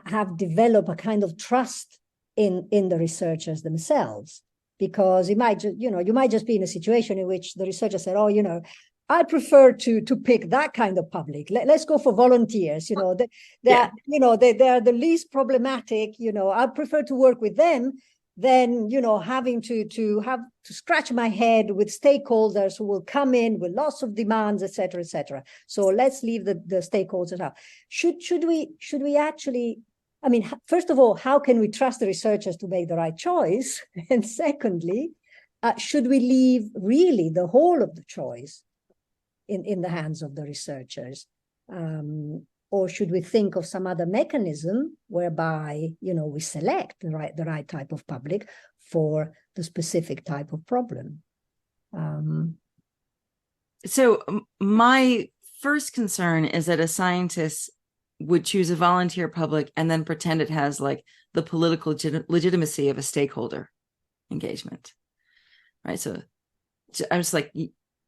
have developed a kind of trust in the researchers themselves, because it might, you might just be in a situation in which the researcher said, oh, I prefer to pick that kind of public. Let's go for volunteers. They are the least problematic. I prefer to work with them than having to scratch my head with stakeholders who will come in with lots of demands, et cetera, et cetera. So let's leave the stakeholders out. Should we actually? I mean, first of all, how can we trust the researchers to make the right choice? And secondly, should we leave really the whole of the choice in the hands of the researchers? Or should we think of some other mechanism whereby, we select the right type of public for the specific type of problem? So my first concern is that a scientist would choose a volunteer public and then pretend it has like the political legitimacy of a stakeholder engagement, right? So I was like,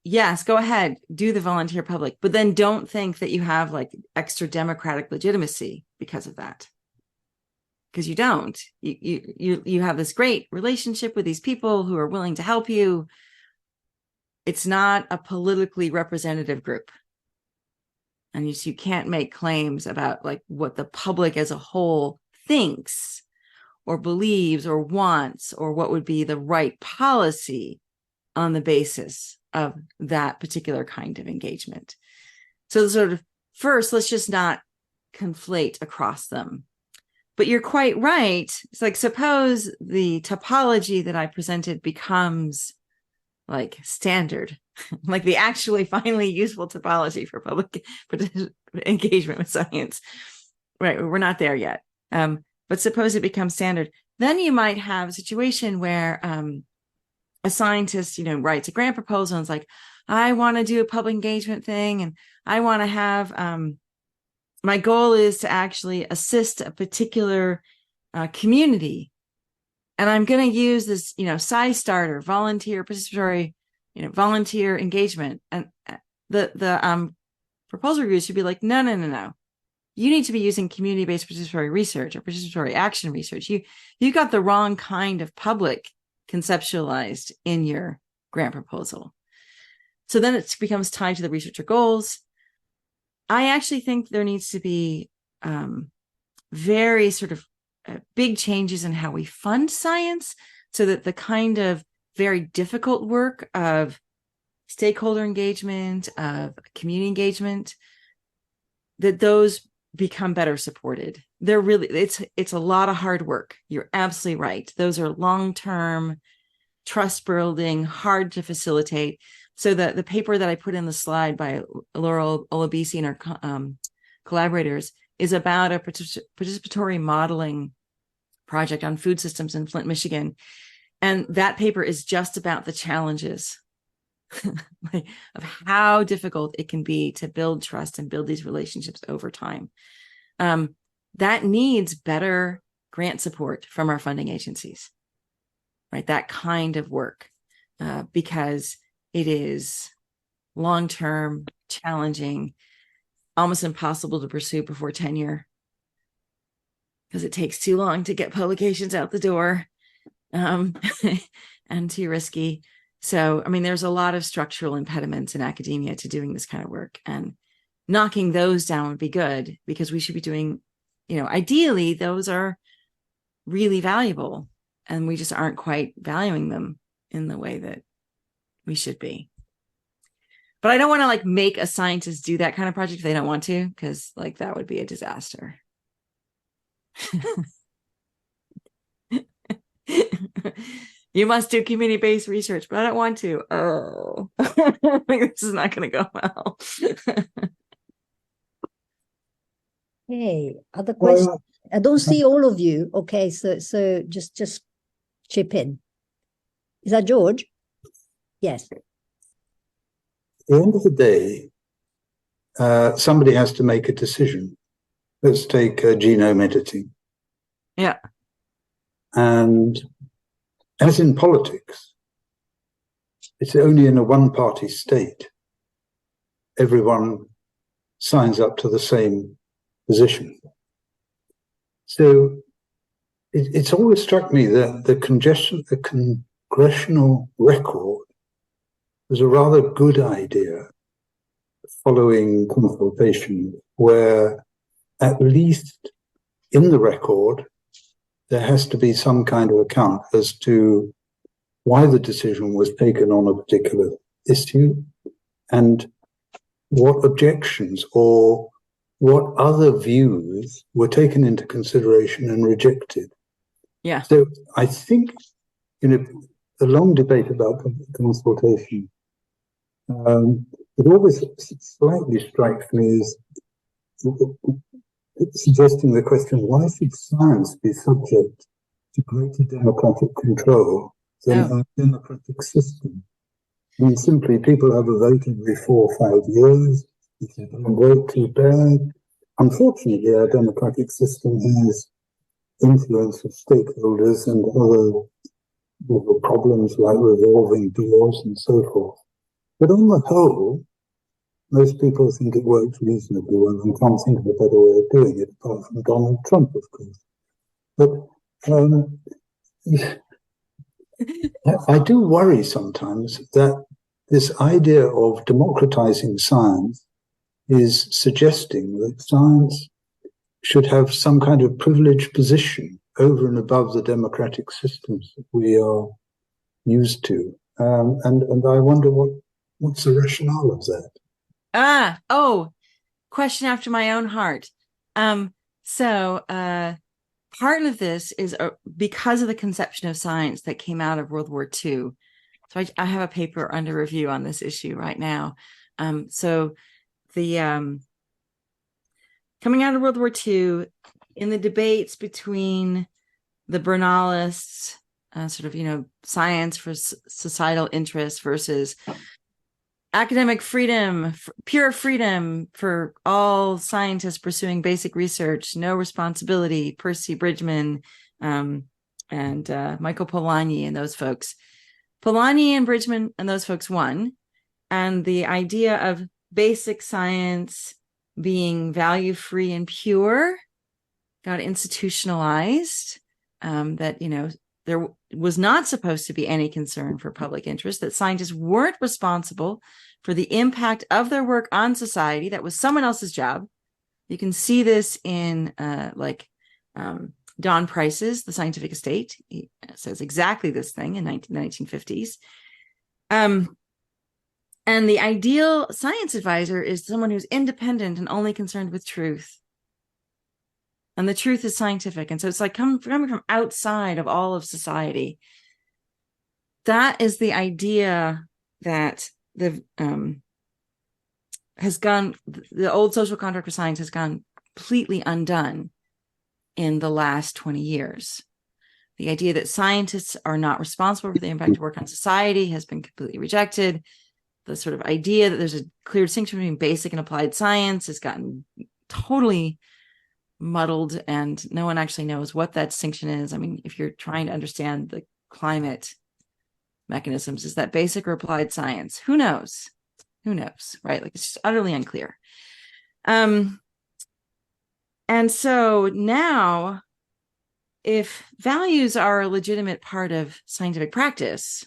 yes, go ahead, do the volunteer public, but then don't think that you have like extra democratic legitimacy because of that. Because you don't. You have this great relationship with these people who are willing to help you. It's not a politically representative group. And you can't make claims about like what the public as a whole thinks or believes or wants or what would be the right policy on the basis of that particular kind of engagement. So sort of first, let's just not conflate across them. But you're quite right. It's like, suppose the topology that I presented becomes like standard, like the actually finally useful topology for public engagement with science. Right, we're not there yet. But suppose it becomes standard, then you might have a situation where a scientist, writes a grant proposal and is like, I want to do a public engagement thing, and I want to have, my goal is to actually assist a particular community. And I'm going to use this, SciStarter, volunteer participatory, volunteer engagement. And the proposal review should be like, no. You need to be using community-based participatory research or participatory action research. You got the wrong kind of public conceptualized in your grant proposal. So then it becomes tied to the researcher goals. I actually think there needs to be very sort of big changes in how we fund science, so that the kind of very difficult work of stakeholder engagement, of community engagement, that those become better supported. They're really, it's a lot of hard work. You're absolutely right. Those are long-term, trust building, hard to facilitate. So the paper that I put in the slide by Laura Olabisi and her collaborators is about a participatory modeling project on food systems in Flint, Michigan. And that paper is just about the challenges of how difficult it can be to build trust and build these relationships over time. That needs better grant support from our funding agencies, right? That kind of work, because it is long-term, challenging, almost impossible to pursue before tenure, because it takes too long to get publications out the door, and too risky. So, I mean, there's a lot of structural impediments in academia to doing this kind of work, and knocking those down would be good, because we should be doing, ideally, those are really valuable, and we just aren't quite valuing them in the way that we should be. But I don't want to make a scientist do that kind of project if they don't want to, because that would be a disaster. You must do community-based research, but I don't want to. Oh, this is not going to go well. Hey, other questions? Well, I don't see all of you. Okay, so just chip in. Is that George? Yes. At the end of the day, somebody has to make a decision. Let's take genome editing. Yeah. And as in politics, it's only in a one-party state everyone signs up to the same position. So it's always struck me that the congressional record was a rather good idea following consultation, where at least in the record there has to be some kind of account as to why the decision was taken on a particular issue, and what objections or what other views were taken into consideration and rejected. Yeah. So I think, a long debate about consultation, it always slightly strikes me as suggesting the question, why should science be subject to greater democratic control than our democratic system? I mean, simply, people have a vote every 4 or 5 years. If they don't vote, too bad. Unfortunately, our democratic system has influence of stakeholders and other problems like revolving doors and so forth. But on the whole, most people think it works reasonably well and can't think of a better way of doing it, apart from Donald Trump, of course. But I do worry sometimes that this idea of democratizing science is suggesting that science should have some kind of privileged position over and above the democratic systems that we are used to. And I wonder what's the rationale of that? Question after my own heart. So part of this is because of the conception of science that came out of World War II. So I have a paper under review on this issue right now. So the coming out of World War II, in the debates between the Bernalists, science for societal interests versus academic freedom, pure freedom for all scientists pursuing basic research, no responsibility, Percy Bridgman, and Michael Polanyi and those folks. Polanyi and Bridgman and those folks won. And the idea of basic science being value-free and pure got institutionalized, that, there was not supposed to be any concern for public interest, that scientists weren't responsible for the impact of their work on society. That was someone else's job. You can see this in Don Price's The Scientific Estate. He says exactly this thing in the 1950s. And the ideal science advisor is someone who's independent and only concerned with truth. And the truth is scientific. And so it's coming from outside of all of society. That is the idea that the old social contract for science has gone completely undone in the last 20 years. The idea that scientists are not responsible for the impact of work on society has been completely rejected. sort of idea that there's a clear distinction between basic and applied science has gotten totally muddled, and no one actually knows what that distinction is. I mean, if you're trying to understand the climate mechanisms, is that basic or applied science? Who knows? Who knows, right? Like, it's just utterly unclear. And so now, if values are a legitimate part of scientific practice,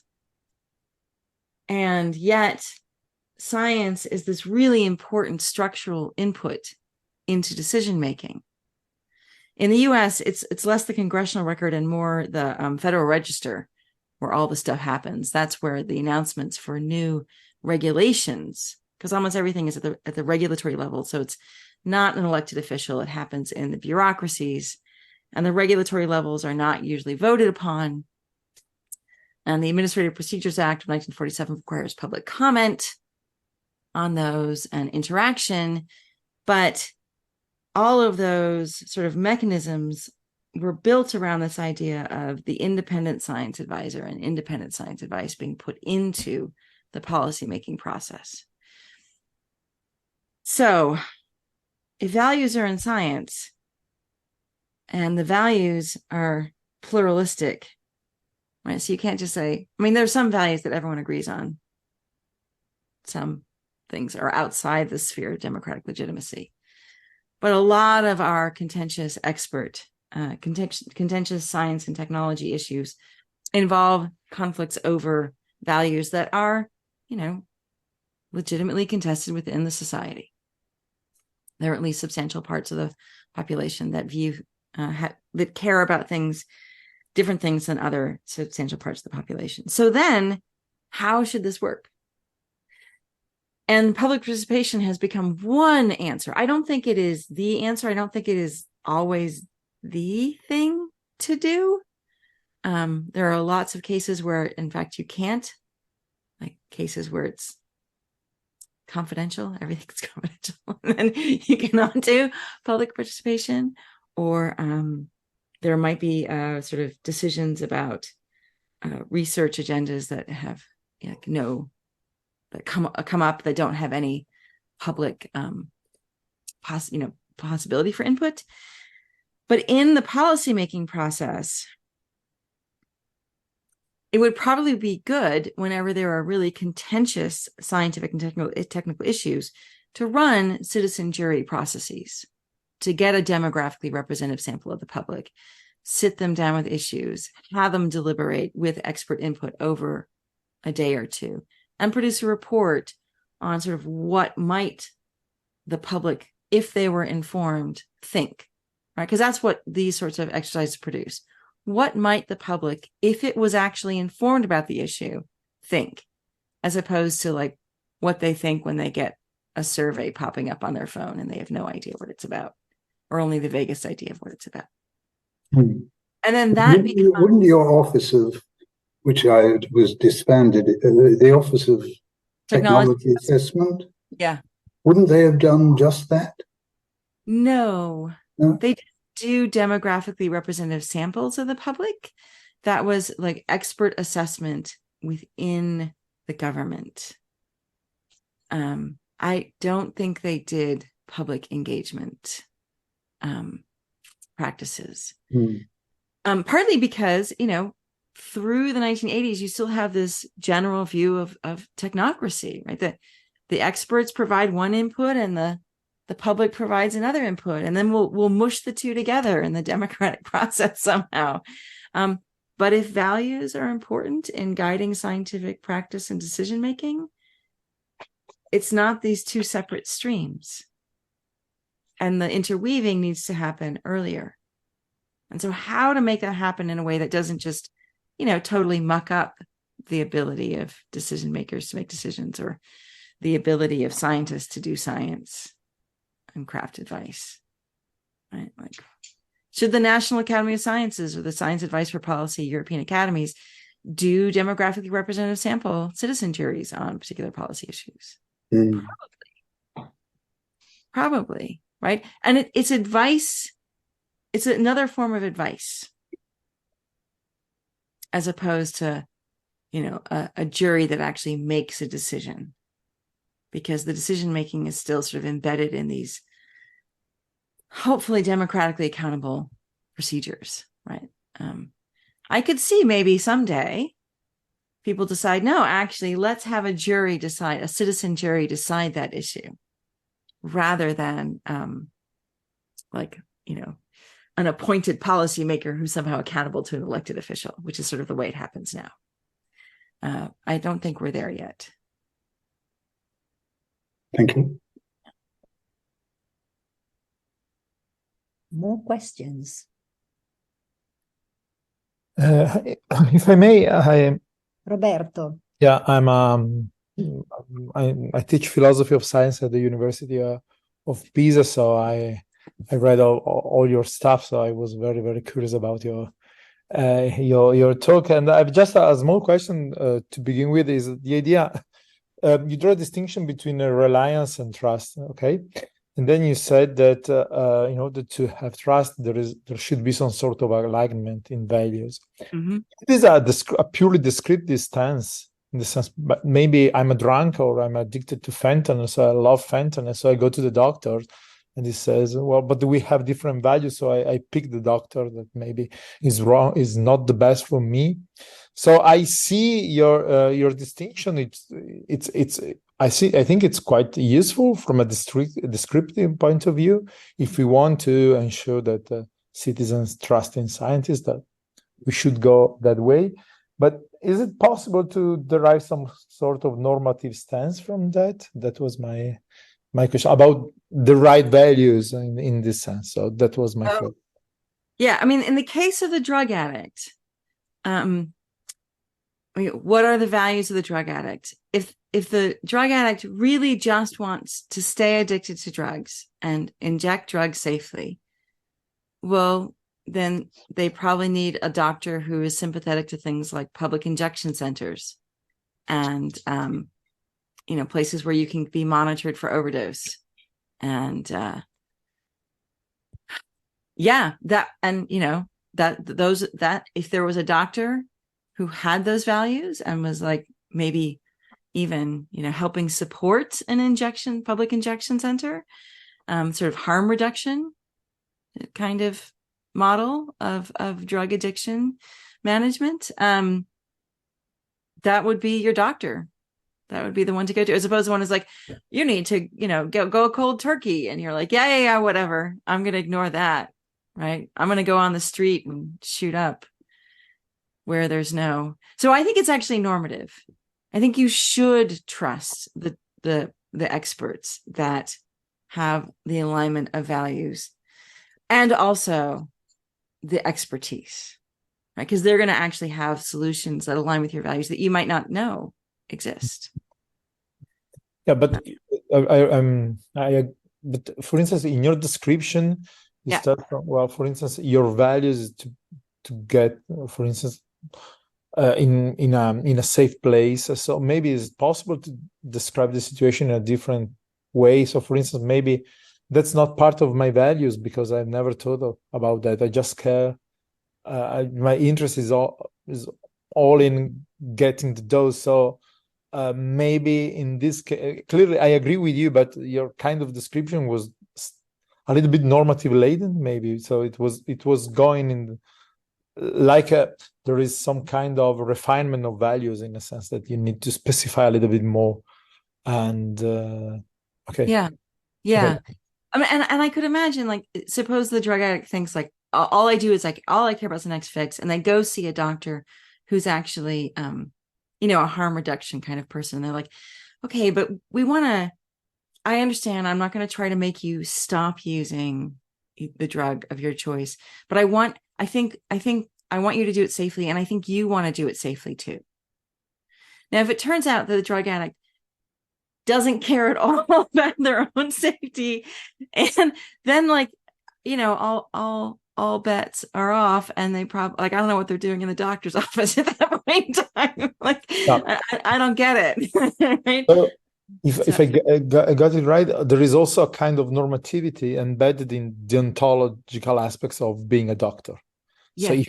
and yet science is this really important structural input into decision making. In the US, it's less the congressional record and more the Federal Register, where all the stuff happens. That's where the announcements for new regulations, because almost everything is at the regulatory level. So it's not an elected official. It happens in the bureaucracies, and the regulatory levels are not usually voted upon. And the Administrative Procedures Act of 1947 requires public comment on those and interaction. But all of those sort of mechanisms were built around this idea of the independent science advisor and independent science advice being put into the policymaking process. So if values are in science and the values are pluralistic, right? So you can't just say, I mean, there's some values that everyone agrees on. Some things are outside the sphere of democratic legitimacy. But a lot of our contentious science and technology issues involve conflicts over values that are, legitimately contested within the society. There are at least substantial parts of the population that that care about different things than other substantial parts of the population. So then, how should this work? And public participation has become one answer. I don't think it is the answer. I don't think it is always the thing to do. There are lots of cases where, in fact, you can't, like cases where it's confidential, everything's confidential, and you cannot do public participation, or there might be sort of decisions about research agendas that have that come up that don't have any public possibility for input. But in the policymaking process, it would probably be good whenever there are really contentious scientific and technical issues to run citizen jury processes, to get a demographically representative sample of the public, sit them down with issues, have them deliberate with expert input over a day or two, and produce a report on sort of what might the public, if they were informed, think, right? Because that's what these sorts of exercises produce. What might the public, if it was actually informed about the issue, think, as opposed to like what they think when they get a survey popping up on their phone and they have no idea what it's about, or only the vaguest idea of what it's about. And then that wouldn't your office of, which was disbanded, the Office of Technology Assessment, wouldn't they have done just that? No. They do demographically representative samples of the public. That was like expert assessment within the government. I don't think they did public engagement practices. Partly because, through the 1980s, you still have this general view of technocracy, right? That the experts provide one input and the public provides another input, and then we'll mush the two together in the democratic process somehow. But if values are important in guiding scientific practice and decision making, it's not these two separate streams, and the interweaving needs to happen earlier. And so, how to make that happen in a way that doesn't just, totally muck up the ability of decision makers to make decisions, or the ability of scientists to do science and craft advice, right? Like, should the National Academy of Sciences or the Science Advice for Policy European academies do demographically representative sample citizen juries on particular policy issues? Probably, right? And it's advice. It's another form of advice, as opposed to, a jury that actually makes a decision. because the decision making is still sort of embedded in these hopefully democratically accountable procedures, right? I could see maybe someday people decide, no, actually, let's have a jury decide, a citizen jury decide that issue, rather than an appointed policymaker who's somehow accountable to an elected official, which is sort of the way it happens now. I don't think we're there yet. Thank you. More questions? If I may, Roberto. Yeah, I teach philosophy of science at the University of Pisa, so I read all your stuff, so I was very, very curious about your talk. And I've just a small question to begin with, is the idea you draw a distinction between reliance and trust, okay? And then you said that in order to have trust, there should be some sort of alignment in values. Mm-hmm. It is a purely descriptive stance, in the sense, but maybe I'm a drunk or I'm addicted to fentanyl, so I love fentanyl, so I go to the doctor and he says, well, but we have different values, so I pick the doctor that maybe is wrong, is not the best for me. So I see your distinction. I think it's quite useful from a descriptive point of view, if we want to ensure that citizens trust in scientists, that we should go that way. But is it possible to derive some sort of normative stance from that? That was my question about the right values in this sense. So that was my question. Yeah, I mean, in the case of the drug addict, what are the values of the drug addict? If the drug addict really just wants to stay addicted to drugs and inject drugs safely, well, then they probably need a doctor who is sympathetic to things like public injection centers and places where you can be monitored for overdose. And that if there was a doctor who had those values and was like maybe even helping support an public injection center, sort of harm reduction kind of model of drug addiction management, that would be your doctor. That would be the one to go to, as opposed to one who's like, you need to go cold turkey, and you're like, yeah, whatever, I'm gonna ignore that, right? I'm gonna go on the street and shoot up where there's no. So I think it's actually normative. I think you should trust the experts that have the alignment of values and also the expertise, right? Because they're going to actually have solutions that align with your values that you might not know exist. Yeah, but but for instance, in your description, you start from, well, for instance, your values is to get, for instance, in a safe place. So maybe it's possible to describe the situation in a different way. So for instance, maybe that's not part of my values because I've never thought about that. I just care. My interest is all in getting the dose. So maybe in this case, clearly I agree with you, but your kind of description was a little bit normative laden, maybe. So it was going in there is some kind of refinement of values in a sense that you need to specify a little bit more. And okay. Yeah. Okay. I mean, and I could imagine, like, suppose the drug addict thinks like, all I care about is the next fix, and they go see a doctor who's actually, a harm reduction kind of person. They're like, okay, but I understand, I'm not going to try to make you stop using the drug of your choice, but I want you to do it safely, and I think you want to do it safely too. Now, if it turns out that the drug addict doesn't care at all about their own safety, and then all bets are off, and they probably I don't know what they're doing in the doctor's office at that point in time. I don't get it. Right? So if I got it right, there is also a kind of normativity embedded in the ontological aspects of being a doctor. Yes.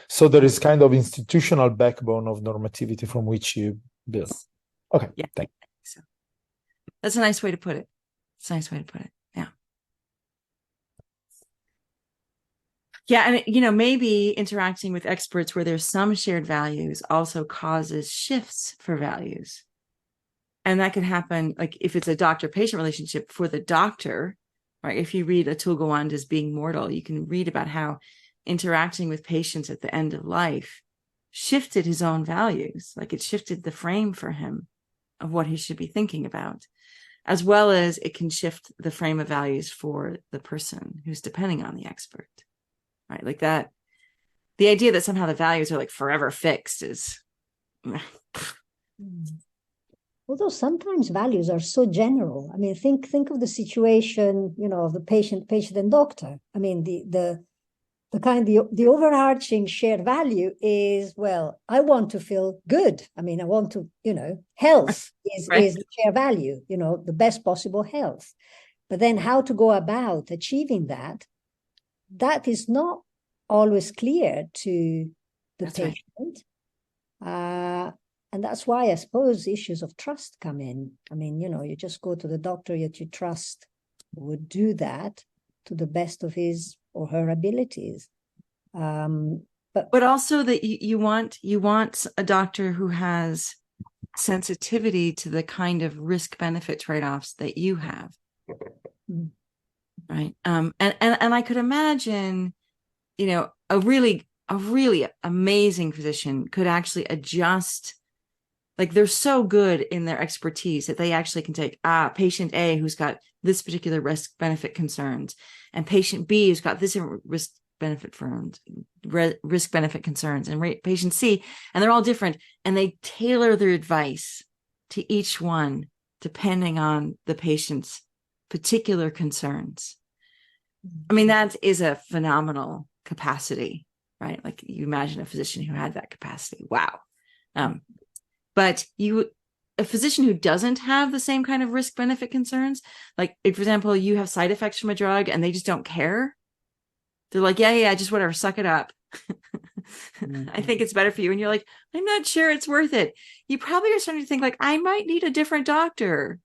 So there is kind of institutional backbone of normativity from which you build. Okay, yeah, thank you. So. That's a nice way to put it. It's a nice way to put it. Yeah. Yeah. And, maybe interacting with experts where there's some shared values also causes shifts for values. And that can happen, like if it's a doctor-patient relationship for the doctor, right? If you read Atul Gawande's Being Mortal, you can read about how interacting with patients at the end of life shifted his own values. Like it shifted the frame for him of what he should be thinking about, as well as it can shift the frame of values for the person who's depending on the expert, right? Like that, the idea that somehow the values are like forever fixed is... Although sometimes values are so general. I mean, think of the situation, of the patient and doctor. I mean, the overarching shared value is, well, I want to feel good. I mean, I want to, health is the shared value, the best possible health. But then how to go about achieving that is not always clear to the patient. Right. And that's why I suppose issues of trust come in. I mean, you just go to the doctor that you trust would do that to the best of his or her abilities. But also that you want a doctor who has sensitivity to the kind of risk-benefit trade-offs that you have. Right. And I could imagine, a really amazing physician could actually adjust. Like they're so good in their expertise that they actually can take patient A who's got this particular risk benefit concerns, and patient B who's got this risk benefit concerns, and patient C, and they're all different, and they tailor their advice to each one depending on the patient's particular concerns. I mean, that is a phenomenal capacity, right? Like you imagine a physician who had that capacity. Wow. But a physician who doesn't have the same kind of risk benefit concerns, like if, for example, you have side effects from a drug and they just don't care. They're like, yeah, just whatever, suck it up. I think it's better for you. And you're like, I'm not sure it's worth it. You probably are starting to think like, I might need a different doctor.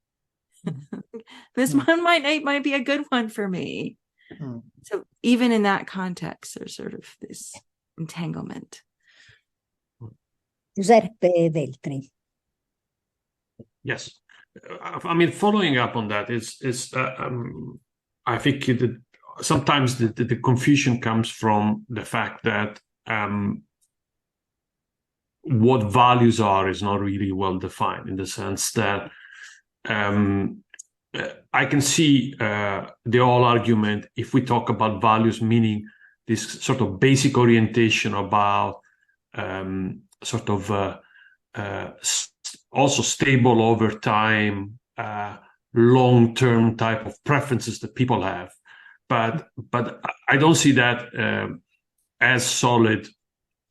This one might be a good one for me. So even in that context, there's sort of this entanglement. Giuseppe Veltri. Yes, I mean, following up on that I think sometimes the confusion comes from the fact that what values are is not really well defined, in the sense that I can see the whole argument if we talk about values, meaning this sort of basic orientation about also stable over time, long-term type of preferences that people have. But I don't see that as solid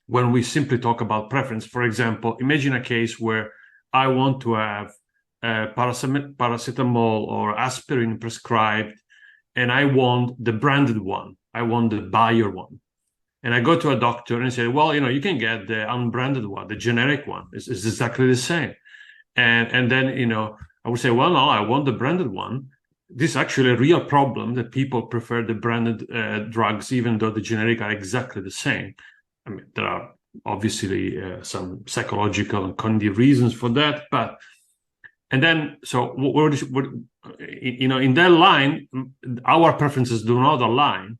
when we simply talk about preference. For example, imagine a case where I want to have paracetamol or aspirin prescribed, and I want the branded one. I want the Bayer one. And I go to a doctor and say, well, you can get the unbranded one, the generic one. It's exactly the same. And then, I would say, well, no, I want the branded one. This is actually a real problem that people prefer the branded drugs, even though the generic are exactly the same. I mean, there are obviously some psychological and cognitive reasons for that. And then, so in that line, our preferences do not align.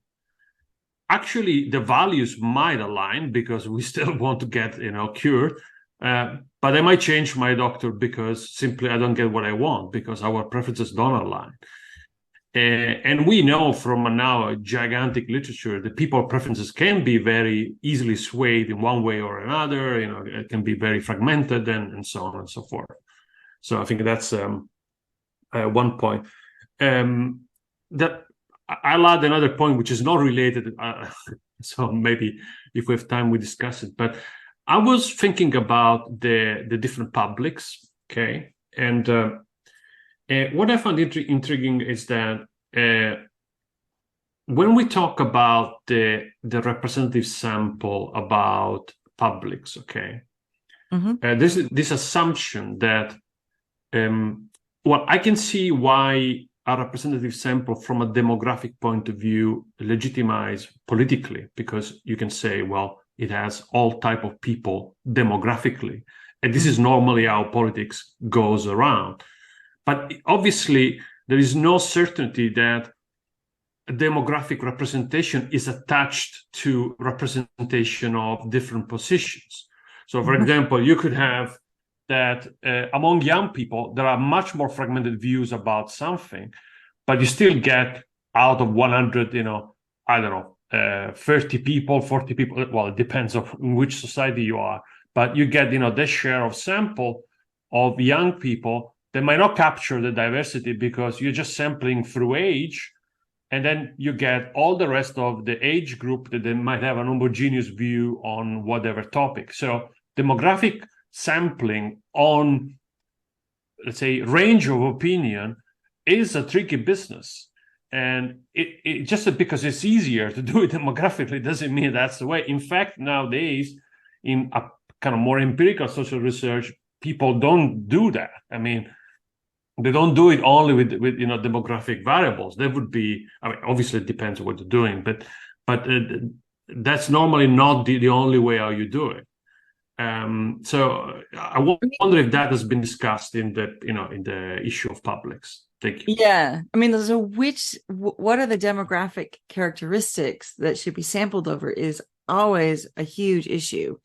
Actually, the values might align because we still want to get, cured. But I might change my doctor because simply I don't get what I want, because our preferences don't align. And we know from now a gigantic literature that people's preferences can be very easily swayed in one way or another. It can be very fragmented and so on and so forth. So I think that's one point. That I'll add another point, which is not related. So maybe if we have time, we discuss it. But I was thinking about the different publics, okay? And what I found intriguing is that when we talk about the representative sample about publics, okay? There's this assumption that Well, I can see why a representative sample from a demographic point of view legitimize politically, because you can say, well, it has all type of people demographically. And this is normally how politics goes around. But obviously, there is no certainty that a demographic representation is attached to representation of different positions. So, for example, you could have that among young people, there are much more fragmented views about something, but you still get out of 100, I don't know, 30 people, 40 people. Well, it depends on which society you are, but you get, this share of sample of young people that might not capture the diversity because you're just sampling through age. And then you get all the rest of the age group that they might have an homogeneous view on whatever topic. So demographic sampling on, let's say, range of opinion is a tricky business. And it just because it's easier to do it demographically doesn't mean that's the way. In fact, nowadays, in a kind of more empirical social research, people don't do that. I mean, they don't do it only with demographic variables. That would be, obviously it depends on what you're doing, but that's normally not the only way how you do it. So I wonder if that has been discussed in the issue of publics. Thank you. Yeah, I mean, so what are the demographic characteristics that should be sampled over is always a huge issue.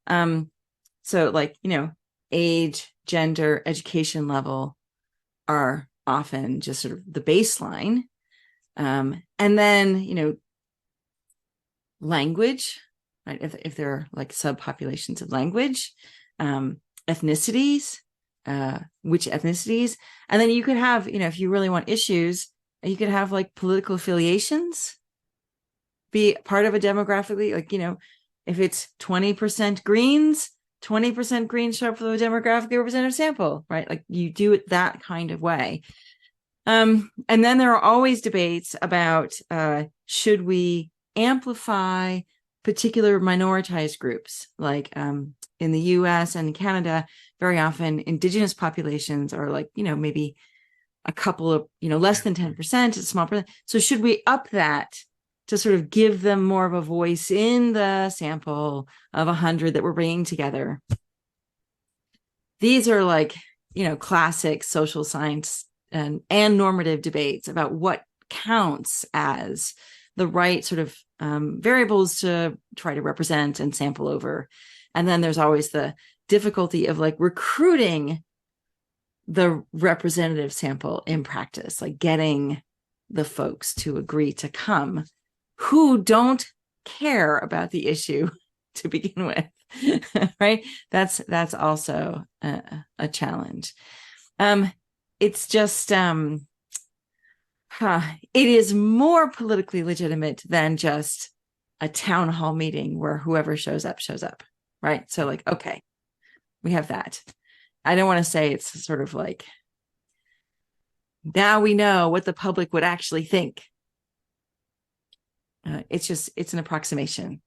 So like, age, gender, education level are often just sort of the baseline. And then, language, right? If there are like subpopulations of language, ethnicities, which ethnicities, and then you could have, if you really want issues, you could have like political affiliations be part of a demographically, like, if it's 20% Greens, 20% Greens show up for the demographically representative sample, right? Like you do it that kind of way. And then there are always debates about should we amplify particular minoritized groups, like in the US and Canada, very often indigenous populations are like, maybe a couple of, less than 10%, it's a small percent. So should we up that to sort of give them more of a voice in the sample of 100 that we're bringing together? These are like, classic social science and normative debates about what counts as the right sort of variables to try to represent and sample over. And then there's always the difficulty of like recruiting the representative sample in practice, like getting the folks to agree to come who don't care about the issue to begin with, right? That's also a challenge. It's just, it is more politically legitimate than just a town hall meeting where whoever shows up, right? So like, okay, we have that. I don't want to say it's sort of like, now we know what the public would actually think. It's an approximation.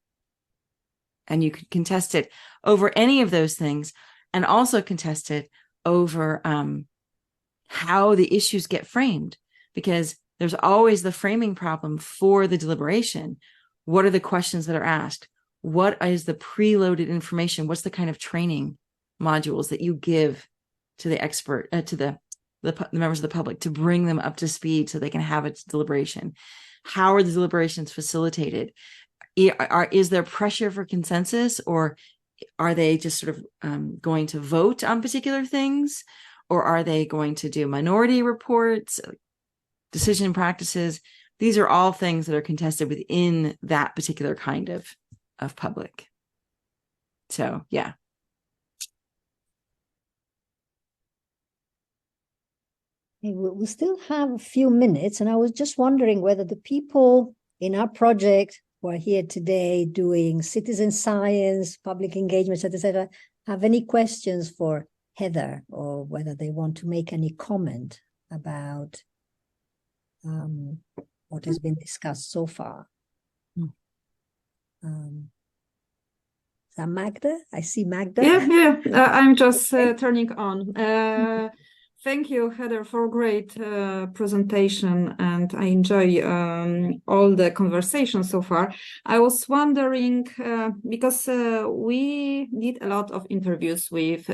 And you could contest it over any of those things, and also contest it over how the issues get framed, because there's always the framing problem for the deliberation. What are the questions that are asked? What is the preloaded information? What's the kind of training modules that you give to the expert, to the members of the public to bring them up to speed so they can have a deliberation? How are the deliberations facilitated? Is there pressure for consensus, or are they just sort of going to vote on particular things? Or are they going to do minority reports, decision practices? These are all things that are contested within that particular kind of public. So, yeah. We still have a few minutes, and I was just wondering whether the people in our project who are here today doing citizen science, public engagement, etc., have any questions for Heather, or whether they want to make any comment about what has been discussed so far. Is that Magda? I see Magda. Yeah. I'm just turning on. Thank you, Heather, for a great presentation, and I enjoy all the conversation so far. I was wondering, because we did a lot of interviews with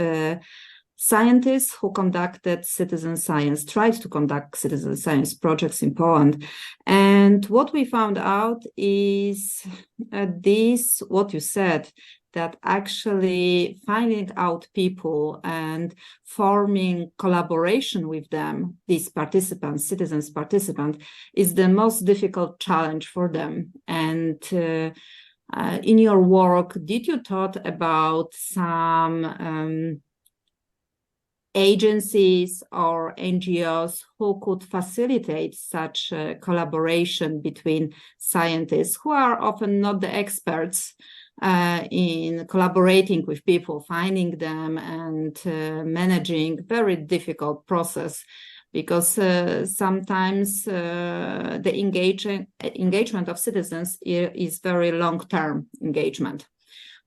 scientists who conducted citizen science, tried to conduct citizen science projects in Poland. And what we found out is what you said, that actually finding out people and forming collaboration with them, these participants, citizens participants, is the most difficult challenge for them. And in your work, did you thought about some agencies or NGOs who could facilitate such collaboration between scientists who are often not the experts in collaborating with people, finding them and managing very difficult process, because sometimes the engagement of citizens is very long-term engagement.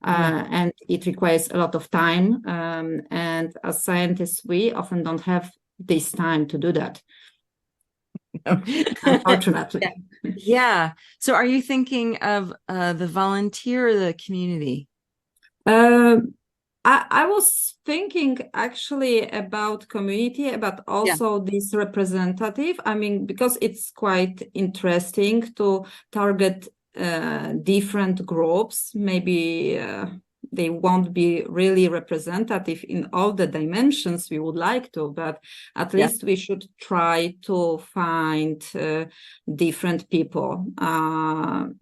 And it requires a lot of time. And as scientists, we often don't have this time to do that. Unfortunately. Yeah. So are you thinking of the volunteer or the community? I was thinking actually about community, but also this representative. I mean, because it's quite interesting to target different groups. Maybe they won't be really representative in all the dimensions we would like to, but at least we should try to find different people.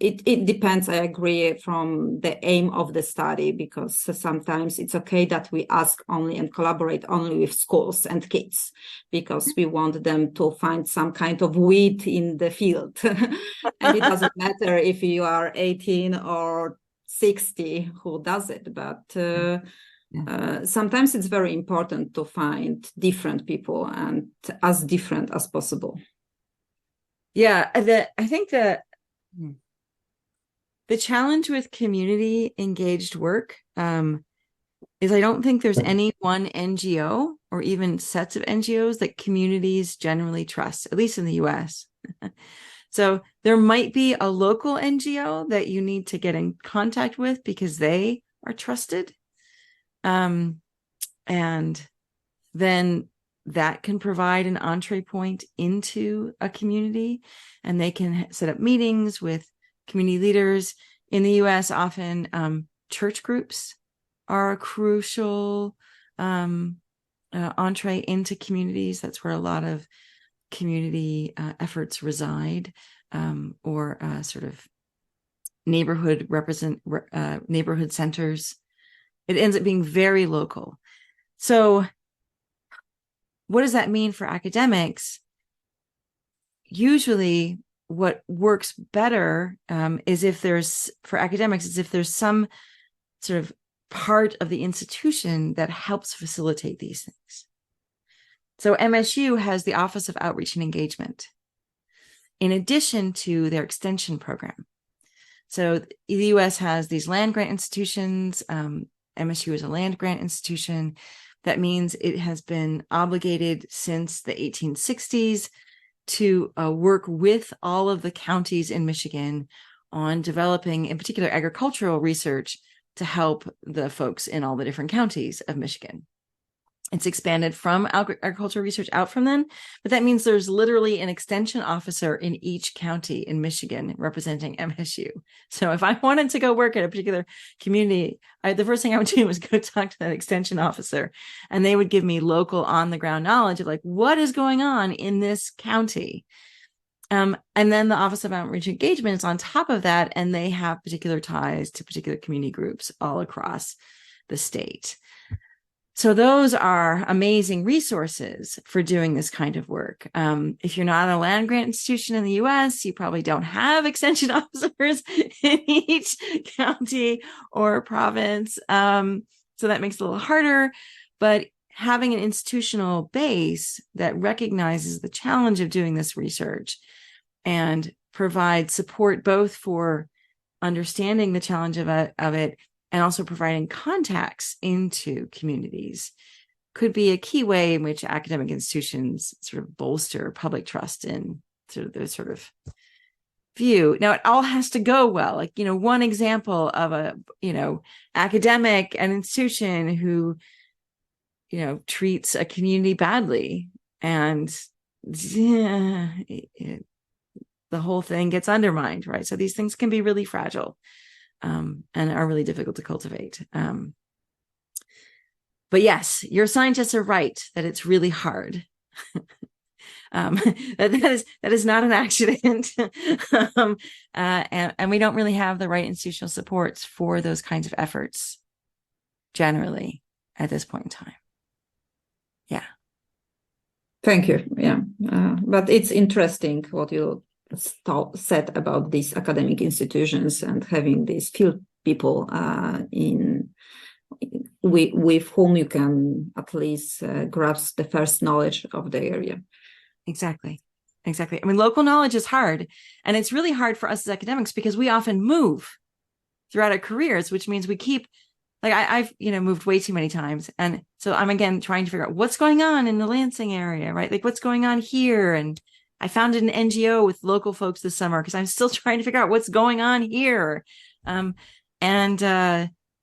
It depends, I agree, from the aim of the study, because sometimes it's okay that we ask only and collaborate only with schools and kids, because we want them to find some kind of weed in the field. And it doesn't matter if you are 18 or 60 who does it, but sometimes it's very important to find different people and as different as possible. Yeah, I think that the challenge with community engaged work is I don't think there's any one NGO or even sets of NGOs that communities generally trust, at least in the US. So there might be a local NGO that you need to get in contact with because they are trusted. And then that can provide an entree point into a community, and they can set up meetings with community leaders. In the US, often church groups are a crucial entree into communities. That's where a lot of community efforts reside, or sort of neighborhood centers. It ends up being very local. So what does that mean for academics? Usually what works better is if there's some sort of part of the institution that helps facilitate these things. So MSU has the Office of Outreach and Engagement, in addition to their extension program. So the US has these land grant institutions. MSU is a land grant institution. That means it has been obligated since the 1860s to work with all of the counties in Michigan on developing, in particular, agricultural research to help the folks in all the different counties of Michigan. It's expanded from agricultural research out from then, but that means there's literally an extension officer in each county in Michigan representing MSU. So if I wanted to go work at a particular community, the first thing I would do was go talk to that extension officer, and they would give me local on-the-ground knowledge of like, what is going on in this county? And then the Office of Outreach Engagement is on top of that, and they have particular ties to particular community groups all across the state. So those are amazing resources for doing this kind of work. If you're not a land grant institution in the US, you probably don't have extension officers in each county or province. So that makes it a little harder, but having an institutional base that recognizes the challenge of doing this research and provides support both for understanding the challenge of it and also providing contacts into communities could be a key way in which academic institutions sort of bolster public trust in sort of those sort of view. Now, it all has to go well. Like, one example of a, academic, an institution who, treats a community badly, and the whole thing gets undermined, right? So these things can be really fragile, and are really difficult to cultivate. But yes, your scientists are right that it's really hard. That is not an accident. And we don't really have the right institutional supports for those kinds of efforts generally at this point in time. Yeah. Thank you. Yeah. But it's interesting what you said about these academic institutions and having these field people with whom you can at least grasp the first knowledge of the area. Exactly. I mean, local knowledge is hard, and it's really hard for us as academics because we often move throughout our careers, which means we keep, like I've, moved way too many times. And so I'm again trying to figure out what's going on in the Lansing area, right? Like what's going on here. And I founded an NGO with local folks this summer because I'm still trying to figure out what's going on here.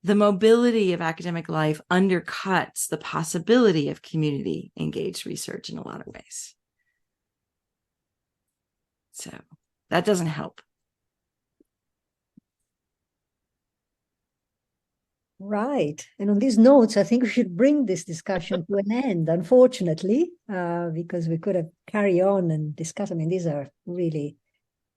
The mobility of academic life undercuts the possibility of community engaged research in a lot of ways. So that doesn't help. Right. And on these notes, I think we should bring this discussion to an end, unfortunately, because we could have carried on and discussed. I mean, these are really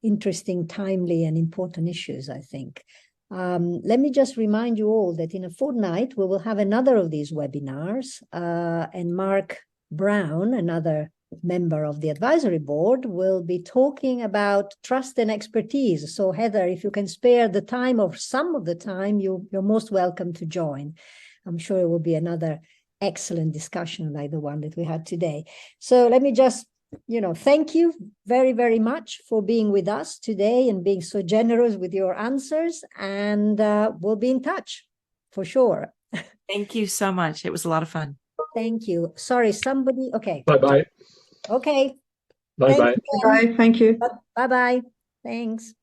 interesting, timely, and important issues, I think. Let me just remind you all that in a fortnight, we will have another of these webinars, and Mark Brown, another member of the advisory board, will be talking about trust and expertise. So Heather, if you can spare the time or some of the time, you're most welcome to join. I'm sure it will be another excellent discussion like the one that we had today. So let me just, thank you very, very much for being with us today and being so generous with your answers. And we'll be in touch for sure. Thank you so much. It was a lot of fun. Thank you. Sorry, somebody. Okay. Bye-bye. Okay. Bye-bye. Bye. Thank you. Bye-bye. Thanks.